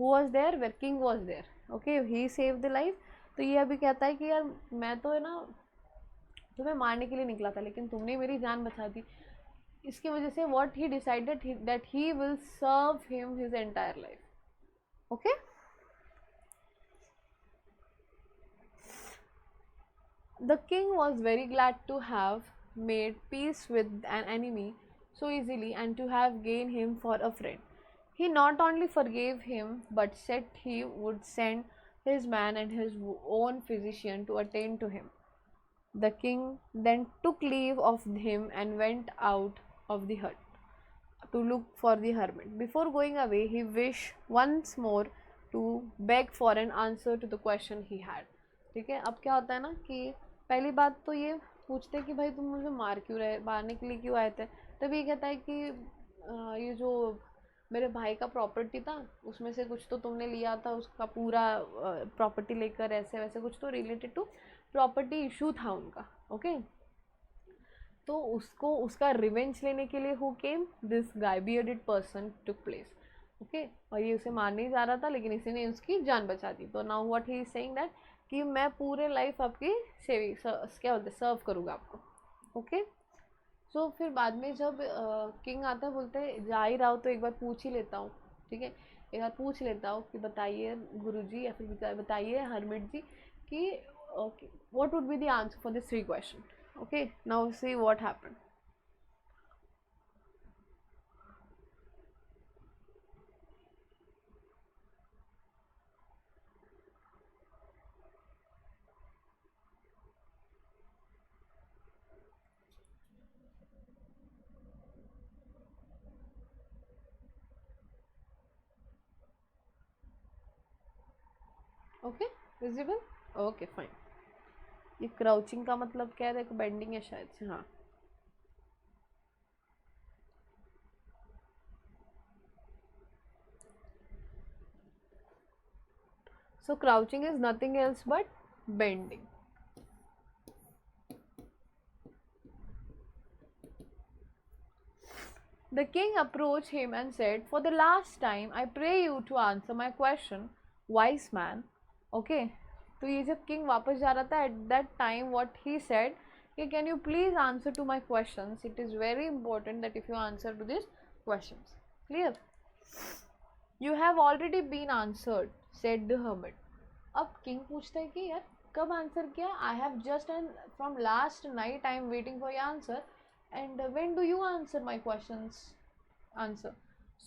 who was there? Where king was there. Okay, he save the life. तो ये अभी कहता है कि यार मैं तो है ना तुम्हें मारने के लिए निकला था लेकिन तुमने मेरी जान बचा दी. इसकी वजह से what he decided that he will serve him his entire life. Okay, the king was very glad to have made peace with an enemy so easily and to have gained him for a friend. He not only forgave him but said he would send his man and his own physician to attend to him. The king then took leave of him and went out of the hut to look for the hermit. Before going away, he wished once more to beg for an answer to the question he had. ठीक है, अब क्या होता है ना कि पहली बात तो ये पूछते कि भाई तुम मुझे मारने के लिए क्यों आए थे. तब ये कहता है कि ये जो मेरे भाई का प्रॉपर्टी था उसमें से कुछ तो तुमने लिया था, उसका पूरा प्रॉपर्टी लेकर ऐसे वैसे कुछ तो रिलेटेड टू प्रॉपर्टी इशू था उनका. ओके, तो उसको उसका रिवेंज लेने के लिए who came? This guy bearded person took place. Okay, और ये उसे मारने ही जा रहा था लेकिन इसी ने उसकी जान बचा दी. तो now what he is saying that कि मैं पूरे लाइफ आपकी सेविंग क्या बोलते सर्व करूँगा आपको. ओके, सो फिर बाद में जब किंग आता है बोलते हैं जा ही रहा हो तो एक बार पूछ ही लेता हूँ. ठीक है, एक बार पूछ लेता हूँ कि बताइए गुरुजी या फिर बताइए हरमिट जी कि what would be the answer for this 3 question. Okay, now see what happened. Okay, visible. Okay fine. ये क्राउचिंग का मतलब क्या है? देखो बेंडिंग है शायद से. हाँ, so crouching is nothing else but bending. The king approached him and said, "For the last time, I pray you to answer my question, wise man." Okay, तो ये जब किंग वापस जा रहा था, at that time what he said, can you please answer to my questions? It is very important that if you answer to these questions. Clear? You have already been answered, said the hermit. अब king पूछता है कि यार कब answer किया? I have just and from last night I am waiting for your answer. And when do you answer my questions? Answer.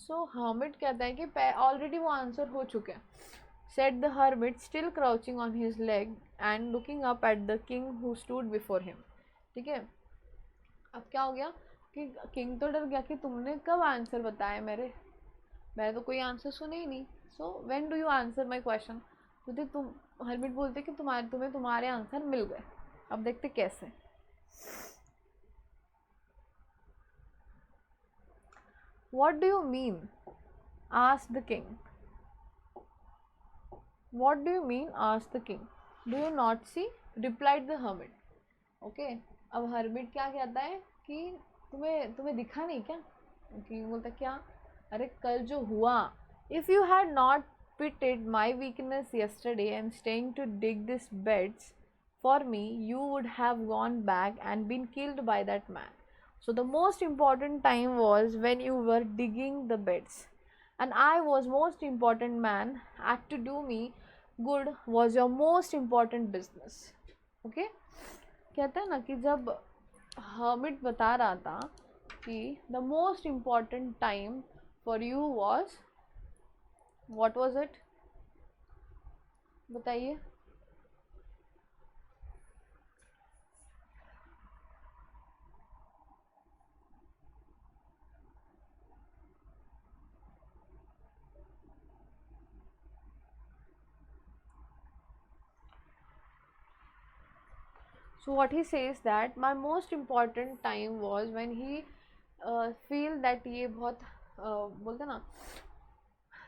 So hermit कहता है कि already वो answer हो चुके हैं. Said the hermit, still crouching on his leg and looking up at the king who stood before him. ठीक है, अब क्या हो गया कि किंग तो डर गया कि तुमने कब आंसर बताया मेरे, मैंने तो कोई आंसर सुने ही नहीं. So when do you answer my question. तो तुम हरमिट बोलते कि तुम्हें तुम्हारे आंसर मिल गए. अब देखते कैसे. What do you mean? asked the king. What do you mean? asked the king. Do you not see? replied the hermit. Okay, अब हर्मिट क्या कहता है कि तुम्हें दिखा नहीं क्या? किंग बोलता क्या? अरे कल जो हुआ, if you had not pitied my weakness yesterday and staying to dig these beds for me, you would have gone back and been killed by that man. So the most important time was when you were digging the beds, and I was most important man had to do me good was your most important business. Okay, कहता है ना कि जब hermit बता रहा था कि the most important time for you was, what was it, बताइए? So what he says that my most important time was when he feel that ये बहुत बोलते ना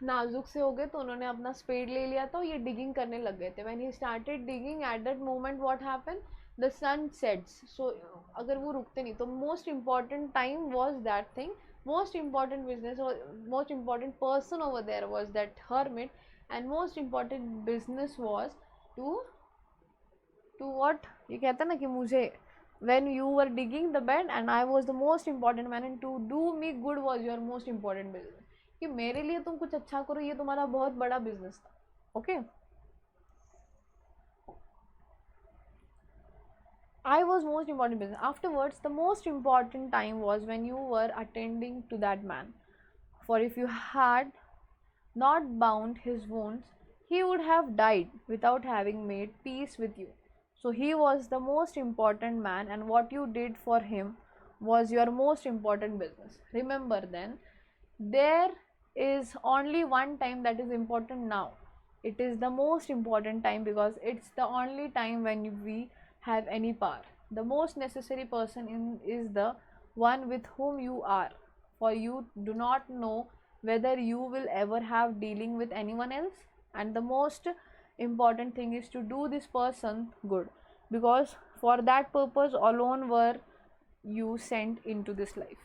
नाजुक से हो गए, तो उन्होंने अपना स्पेड ले लिया था, ये डिगिंग करने लग गए थे. when he started digging at that moment what happened, the sun sets. so अगर वो रुकते नहीं तो most important time was that thing, most important business or most important person over there was that hermit, and most important business was to what, ये कहता है ना कि मुझे when you were digging the bed and I was the most important man and to do me good was your most important business, कि मेरे लिए तुम कुछ अच्छा करो ये तुम्हारा बहुत बड़ा बिजनेस था. Okay, I was most important business. Afterwards, the most important time was when you were attending to that man. For if you had not bound his wounds, he would have died without having made peace with you. So he was the most important man, and what you did for him was your most important business. Remember then, there is only one time that is important now. It is the most important time because it's the only time when we have any power. The most necessary person is the one with whom you are, for you do not know whether you will ever have dealing with anyone else, and the most important thing is to do this person good, because for that purpose alone were you sent into this life.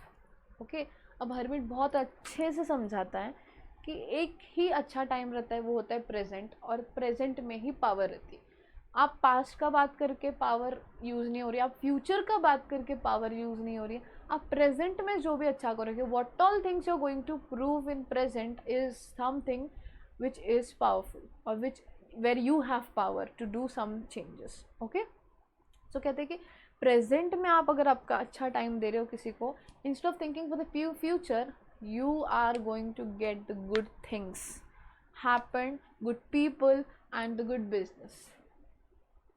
Okay, अब hermit बहुत अच्छे से समझाता है कि एक ही अच्छा time रहता है, वो होता है प्रेजेंट, और प्रेजेंट में ही पावर रहती है. आप पास्ट का बात करके पावर यूज़ नहीं हो रही, आप फ्यूचर का बात करके पावर यूज़ नहीं हो रही है, आप प्रेजेंट में जो भी अच्छा करोगे, what all things you are going to prove in present is something which is powerful और which where you have power to do some changes. Okay, so कहते हैं कि प्रेजेंट में आप अगर आपका अच्छा टाइम दे रहे हो किसी को, instead of thinking for the future, you are going to get the good things happen, good people and the good business,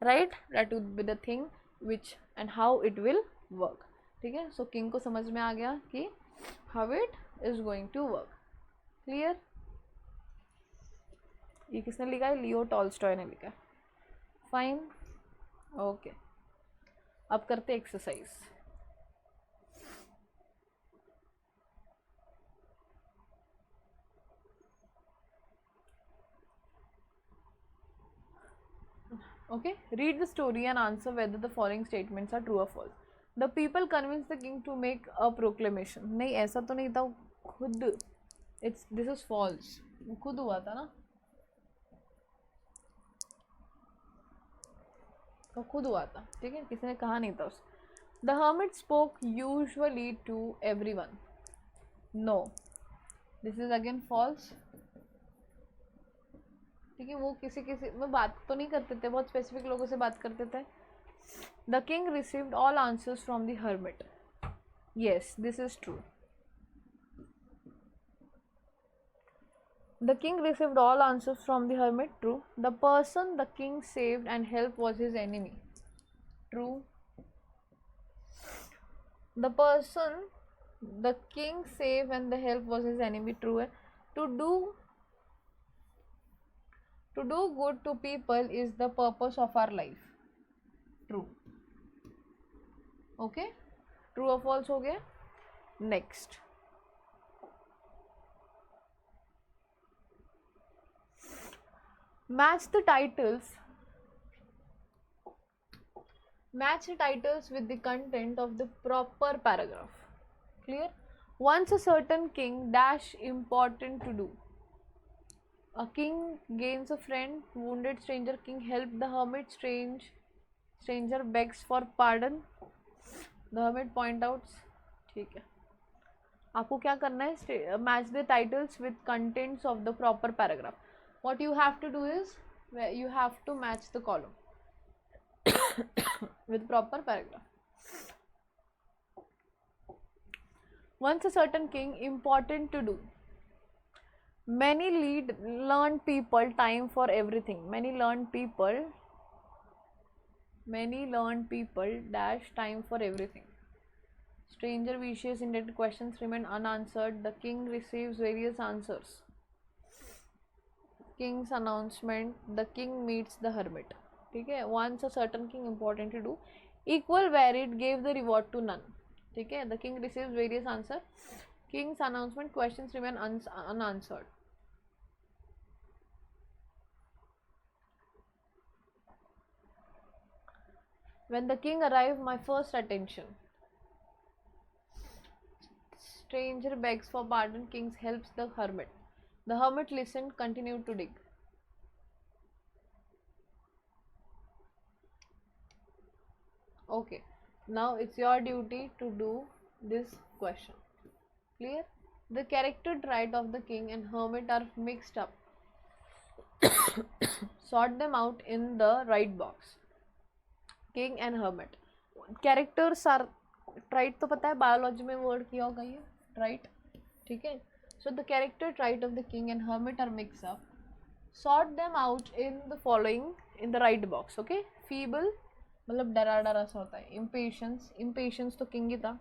right? That would be the thing which and how it will work. ठीक है, so king को समझ में आ गया कि how it is going to work. clear? ये किसने लिखा है? लियो टॉल्स्टॉय ने लिखा है. फाइन, ओके, अब करते exercise. Okay, read the story and answer whether the following statements are true or false. The people convinced the king to make a proclamation. नहीं, ऐसा तो नहीं था, खुद. This is false. खुद हुआ था ना, तो खुद हुआ था. ठीक है, किसी ने कहा नहीं था उस. The hermit spoke usually to everyone. No, this is again false. ठीक है, वो किसी में बात तो नहीं करते थे, बहुत स्पेसिफिक लोगों से बात करते थे. The king received all answers from the hermit. Yes, this is true. The king received all answers from the hermit. True. The person the king saved and help was his enemy. True. The person the king save and the help was his enemy. True है. To do good to people is the purpose of our life. True. Okay, true or false हो गया. Next, match the titles Match the titles with the content of the proper paragraph. Clear? Once a certain king dash important to do. A king gains a friend, wounded stranger king help the hermit, stranger begs for pardon. The hermit point outs. ठीक है, आपको क्या करना है, match the titles with contents of the proper paragraph. What you have to do is you have to match the column with proper paragraph. Once a certain king important to do. Many learned people time for everything. Many learned people dash time for everything. Stranger wishes indebted questions remain unanswered. The king receives various answers. King's announcement. The king meets the hermit. ठीक है. Once a certain king important to do. Equal varied gave the reward to none. ठीक है. The king receives various answers. King's announcement questions remain unanswered. When the king arrived, my first attention. Stranger begs for pardon. King helps the hermit. The hermit listened, continued to dig. Okay, now it's your duty to do this question. Clear? The character trait of the king and hermit are mixed up. Sort them out in the right box. King and hermit. Characters are trait तो पता है biology में word किया होगा ये trait. ठीक है. So the character trait of the king and hermit are mixed up. Sort them out in the following in the right box. Okay. Feeble मतलब डरा डरा सा होता है. Impatience तो king ही था.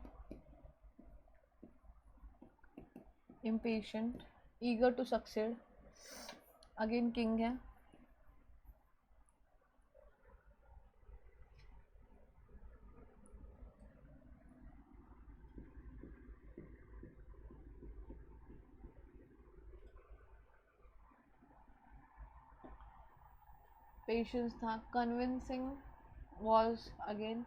Impatient. Eager to succeed again king है. Patience था. Convincing was again.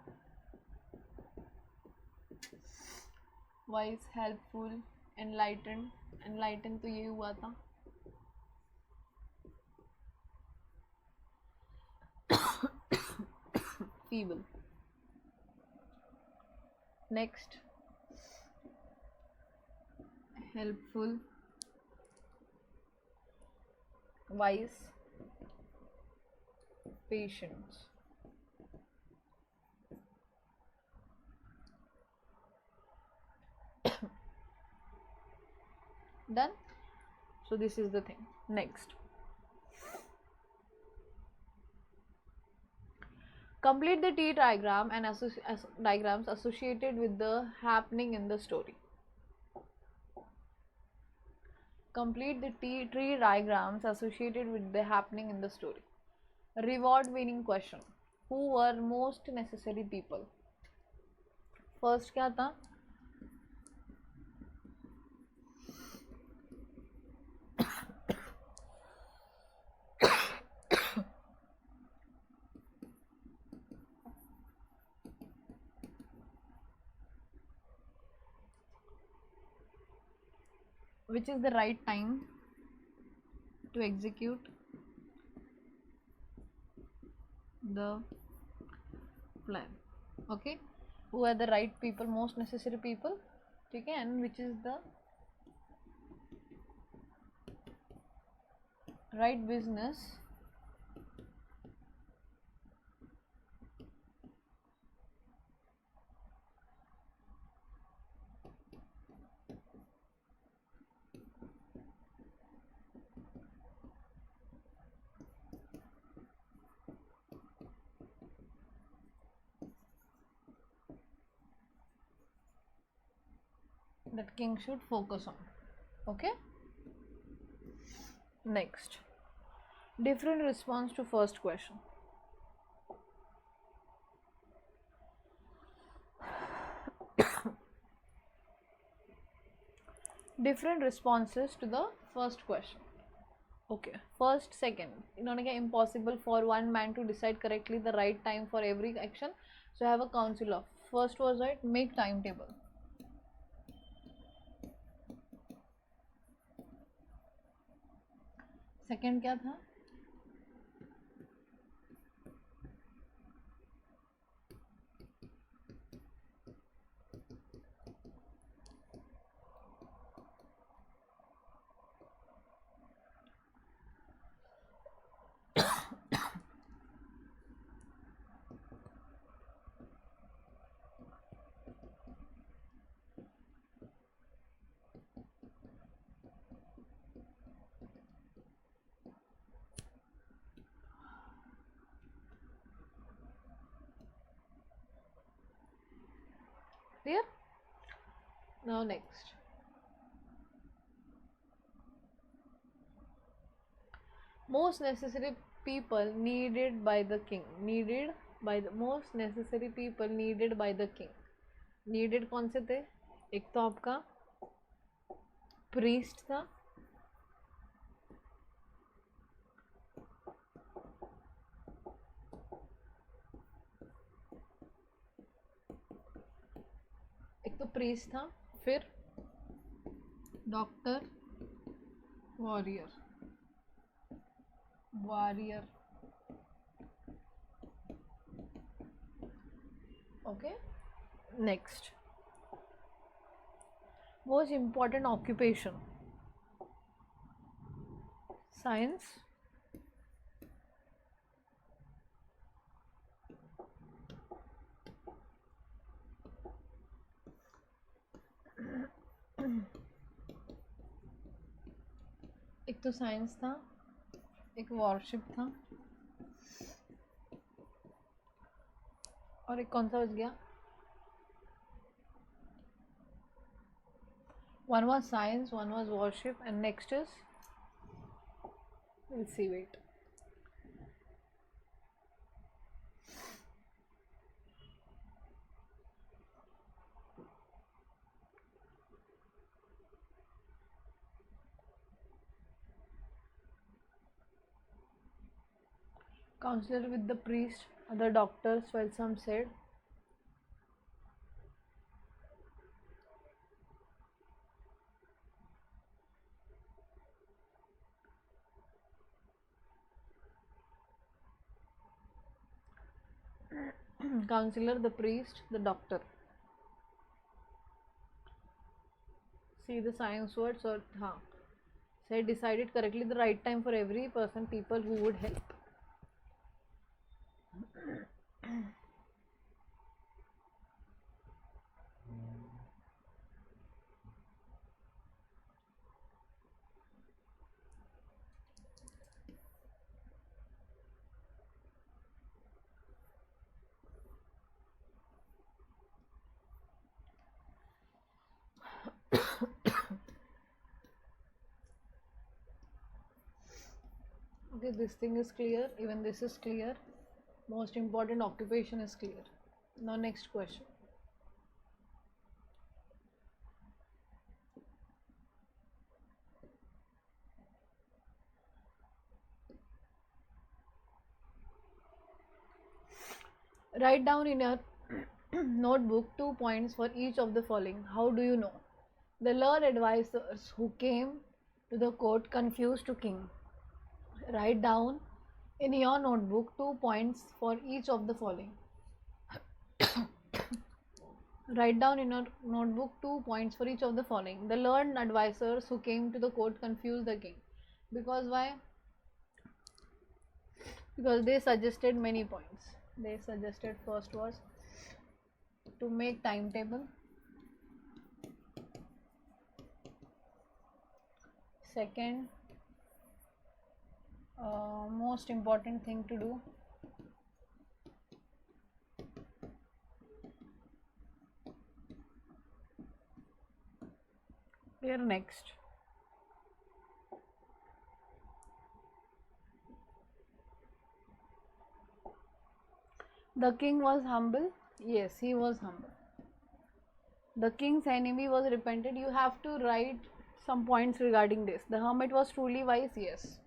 Wise, helpful, enlightened तो ये हुआ था. Feeble. Next, helpful, wise, patience. Done. So this is the thing. Next, complete the T diagram and diagrams associated with the happening in the story. Complete the tree diagrams associated with the happening in the story. Reward winning question. Who were most necessary people? First क्या था? Which is the right time to execute the plan. Okay, who are the right people, most necessary people. Okay, and which is the right business that king should focus on. Okay, next, different response to first question. Different responses to the first question. Okay, first, second, इन्होंने क्या impossible for one man to decide correctly the right time for every action. So I have a council of. First was right, make timetable. Second क्या था? Clear? Now next. Most necessary people needed by the king. Needed by the most necessary people needed by the king. Needed कौन से थे? एक तो आपका priest था, एक तो priest था, फिर doctor, warrior, warrior. Okay, next. Most important occupation. Science, एक तो साइंस था, एक वॉरशिप था, और एक कौन सा बच गया? One was science, one was worship, and next is, we'll see, wait. Counselor with the priest, other doctors, while some said. Counselor, the priest, the doctor. See the science words or say decided correctly the right time for every person, people who would help. Okay, this thing is clear, even this is clear. Most important occupation is clear. Now next question. Write down in your notebook 2 points for each of the following. How do you know? The learned advisors who came to the court confused to king. Write down in your notebook 2 points for each of the following. Write down in your notebook 2 points for each of the following. The learned advisors who came to the court confused the king. Because why? Because they suggested many points. They suggested first was to make timetable. Second, most important thing to do, here next. The king was humble. Yes, he was humble. The king's enemy was repented. You have to write some points regarding this. The hermit was truly wise. Yes.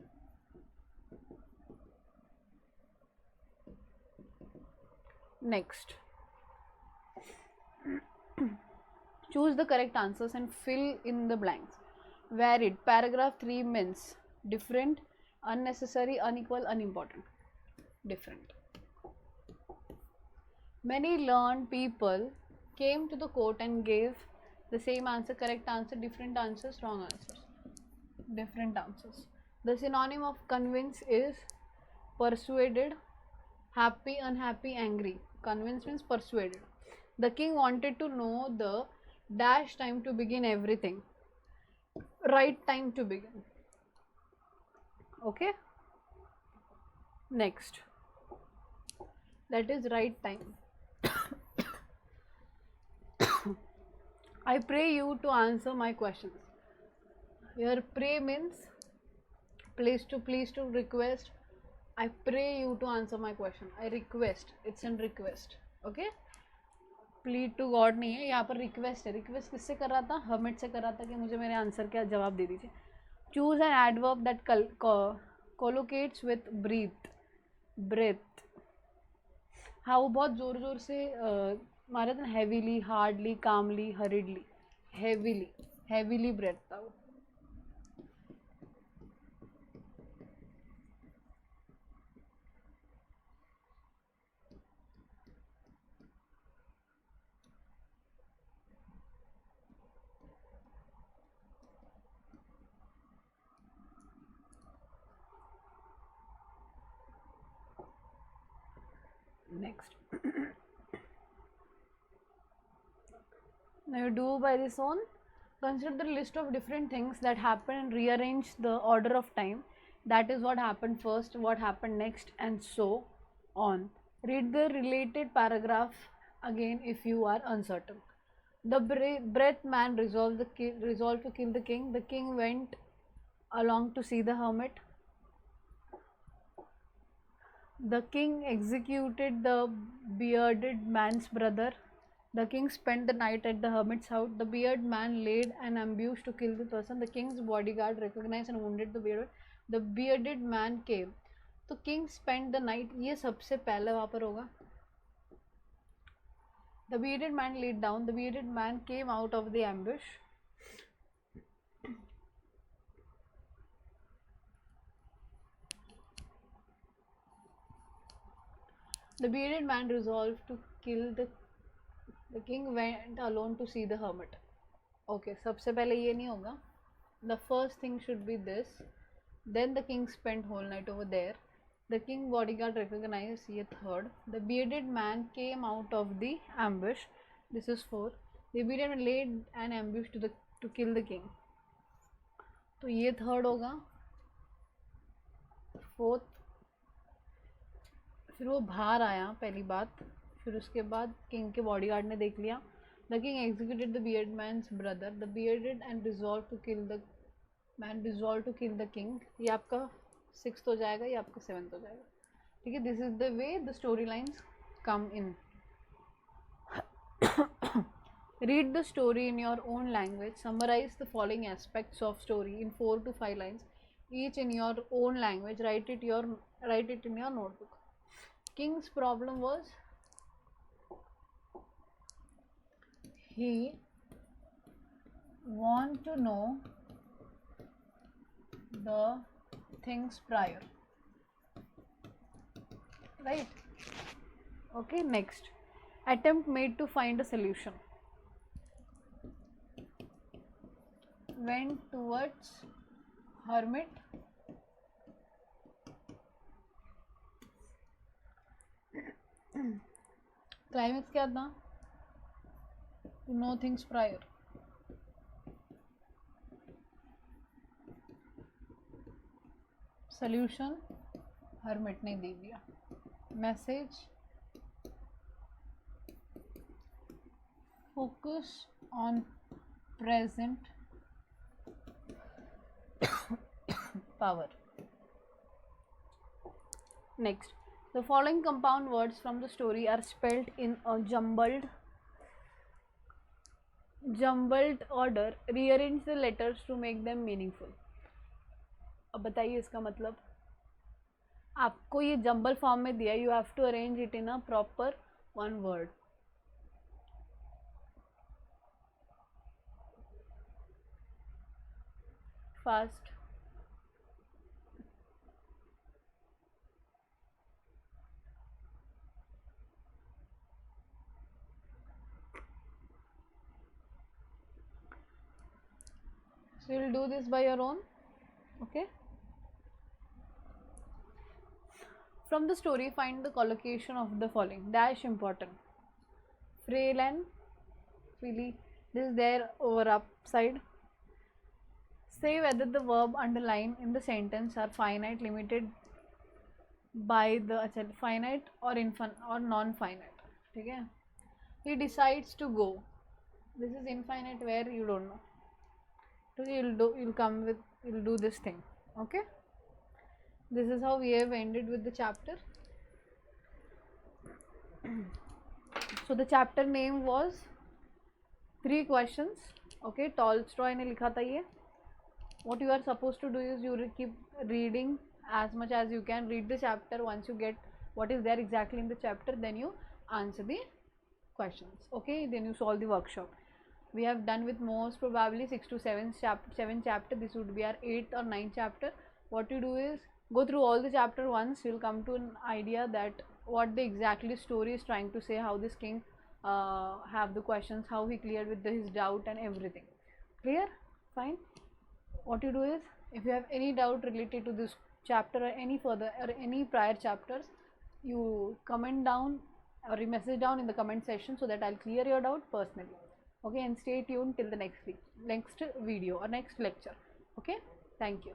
Next. Choose the correct answers and fill in the blanks. Varied. Paragraph 3 means different, unnecessary, unequal, unimportant. Different. Many learned people came to the court and gave the same answer, correct answer, different answers, wrong answers. Different answers. The synonym of convince is persuaded, happy, unhappy, angry. Convince means persuaded. The king wanted to know the dash time to begin everything. Right time to begin. Okay. Next. That is right time. I pray you to answer my questions. Here pray means please to request. I pray you to answer my question. I request. It's in request. Okay. Plead to God नहीं है, यहाँ पर request है. Request किससे कर रहा था? Hermit से कर रहा था कि मुझे मेरे आंसर का जवाब दे दीजिए. Choose an adverb that collocates with breath. हाँ, वो बहुत ज़ोर ज़ोर से मारा था. Heavily, hardly, calmly, hurriedly. Heavily breath था वो. Next. Now you do by this one. Consider the list of different things that happen and rearrange the order of time. That is what happened first, what happened next, and so on. Read the related paragraph again if you are uncertain. The breath man resolved to kill the king. The king went along to see the hermit. The king executed the bearded man's brother. The king spent the night at the hermit's house. The bearded man laid an ambush to kill the person. The king's bodyguard recognized and wounded the bearded. The bearded man came. तो king spent the night, ये सबसे पहले वहाँ पर होगा. The bearded man laid down. The bearded man came out of the ambush. The bearded man resolved to kill the king went alone to see the hermit. Okay, सबसे पहले ये नहीं होगा. The first thing should be this. Then the king spent whole night over there. The king bodyguard recognized, ये third. The bearded man came out of the ambush. This is 4. The bearded man laid an ambush to kill the king. तो ये third होगा. Fourth. फिर वो बाहर आया पहली बात. फिर उसके बाद किंग के बॉडीगार्ड ने देख लिया. The king executed the beard man's brother. The bearded and resolve to kill the man resolve to kill the king. ये आपका 6th हो जाएगा, ये आपका 7th हो जाएगा. ठीक है. This is the way the story lines come in. Read the story in your own language. Summarize the following aspects of story in 4 to 5 lines, each in your own language. Write it in your notebook. King's problem was he want to know the things prior. Right? Okay, next. Attempt made to find a solution. Went towards hermit. Climax क्या था? To know things prior. Solution hermit ने दे दिया. Message focus on present power. Next, the following compound words from the story are spelled in a jumbled order. Rearrange the letters to make them meaningful. अब बताइए इसका मतलब. आपको ये jumble form में दिया. You have to arrange it in a proper one word. fast. So you'll do this by your own. Okay. From the story, find the collocation of the following. Dash important. Frail and freely. This is there over upside. Say whether the verb underlined in the sentence are finite, limited by the finite or infinite or non-finite. Okay. He decides to go. This is infinite where you don't know. So you'll do this thing. Okay. This is how we have ended with the chapter. So the chapter name was 3 questions. Okay, Tolstoy ने लिखा था ये. What you are supposed to do is you keep reading as much as you can. Read the chapter. Once you get what is there exactly in the chapter, then you answer the questions. Okay, then you solve the workshop. We have done with most probably 6 to 7 chapter. This would be our 8th or 9th chapter. What you do is go through all the chapter once. You'll come to an idea that what the exactly story is trying to say, how this king have the questions, how he cleared with his doubt and everything. Clear? Fine. What you do is, if you have any doubt related to this chapter or any further or any prior chapters, you comment down or you message down in the comment section so that I'll clear your doubt personally. Okay, and stay tuned till the next video or next lecture. Okay, thank you.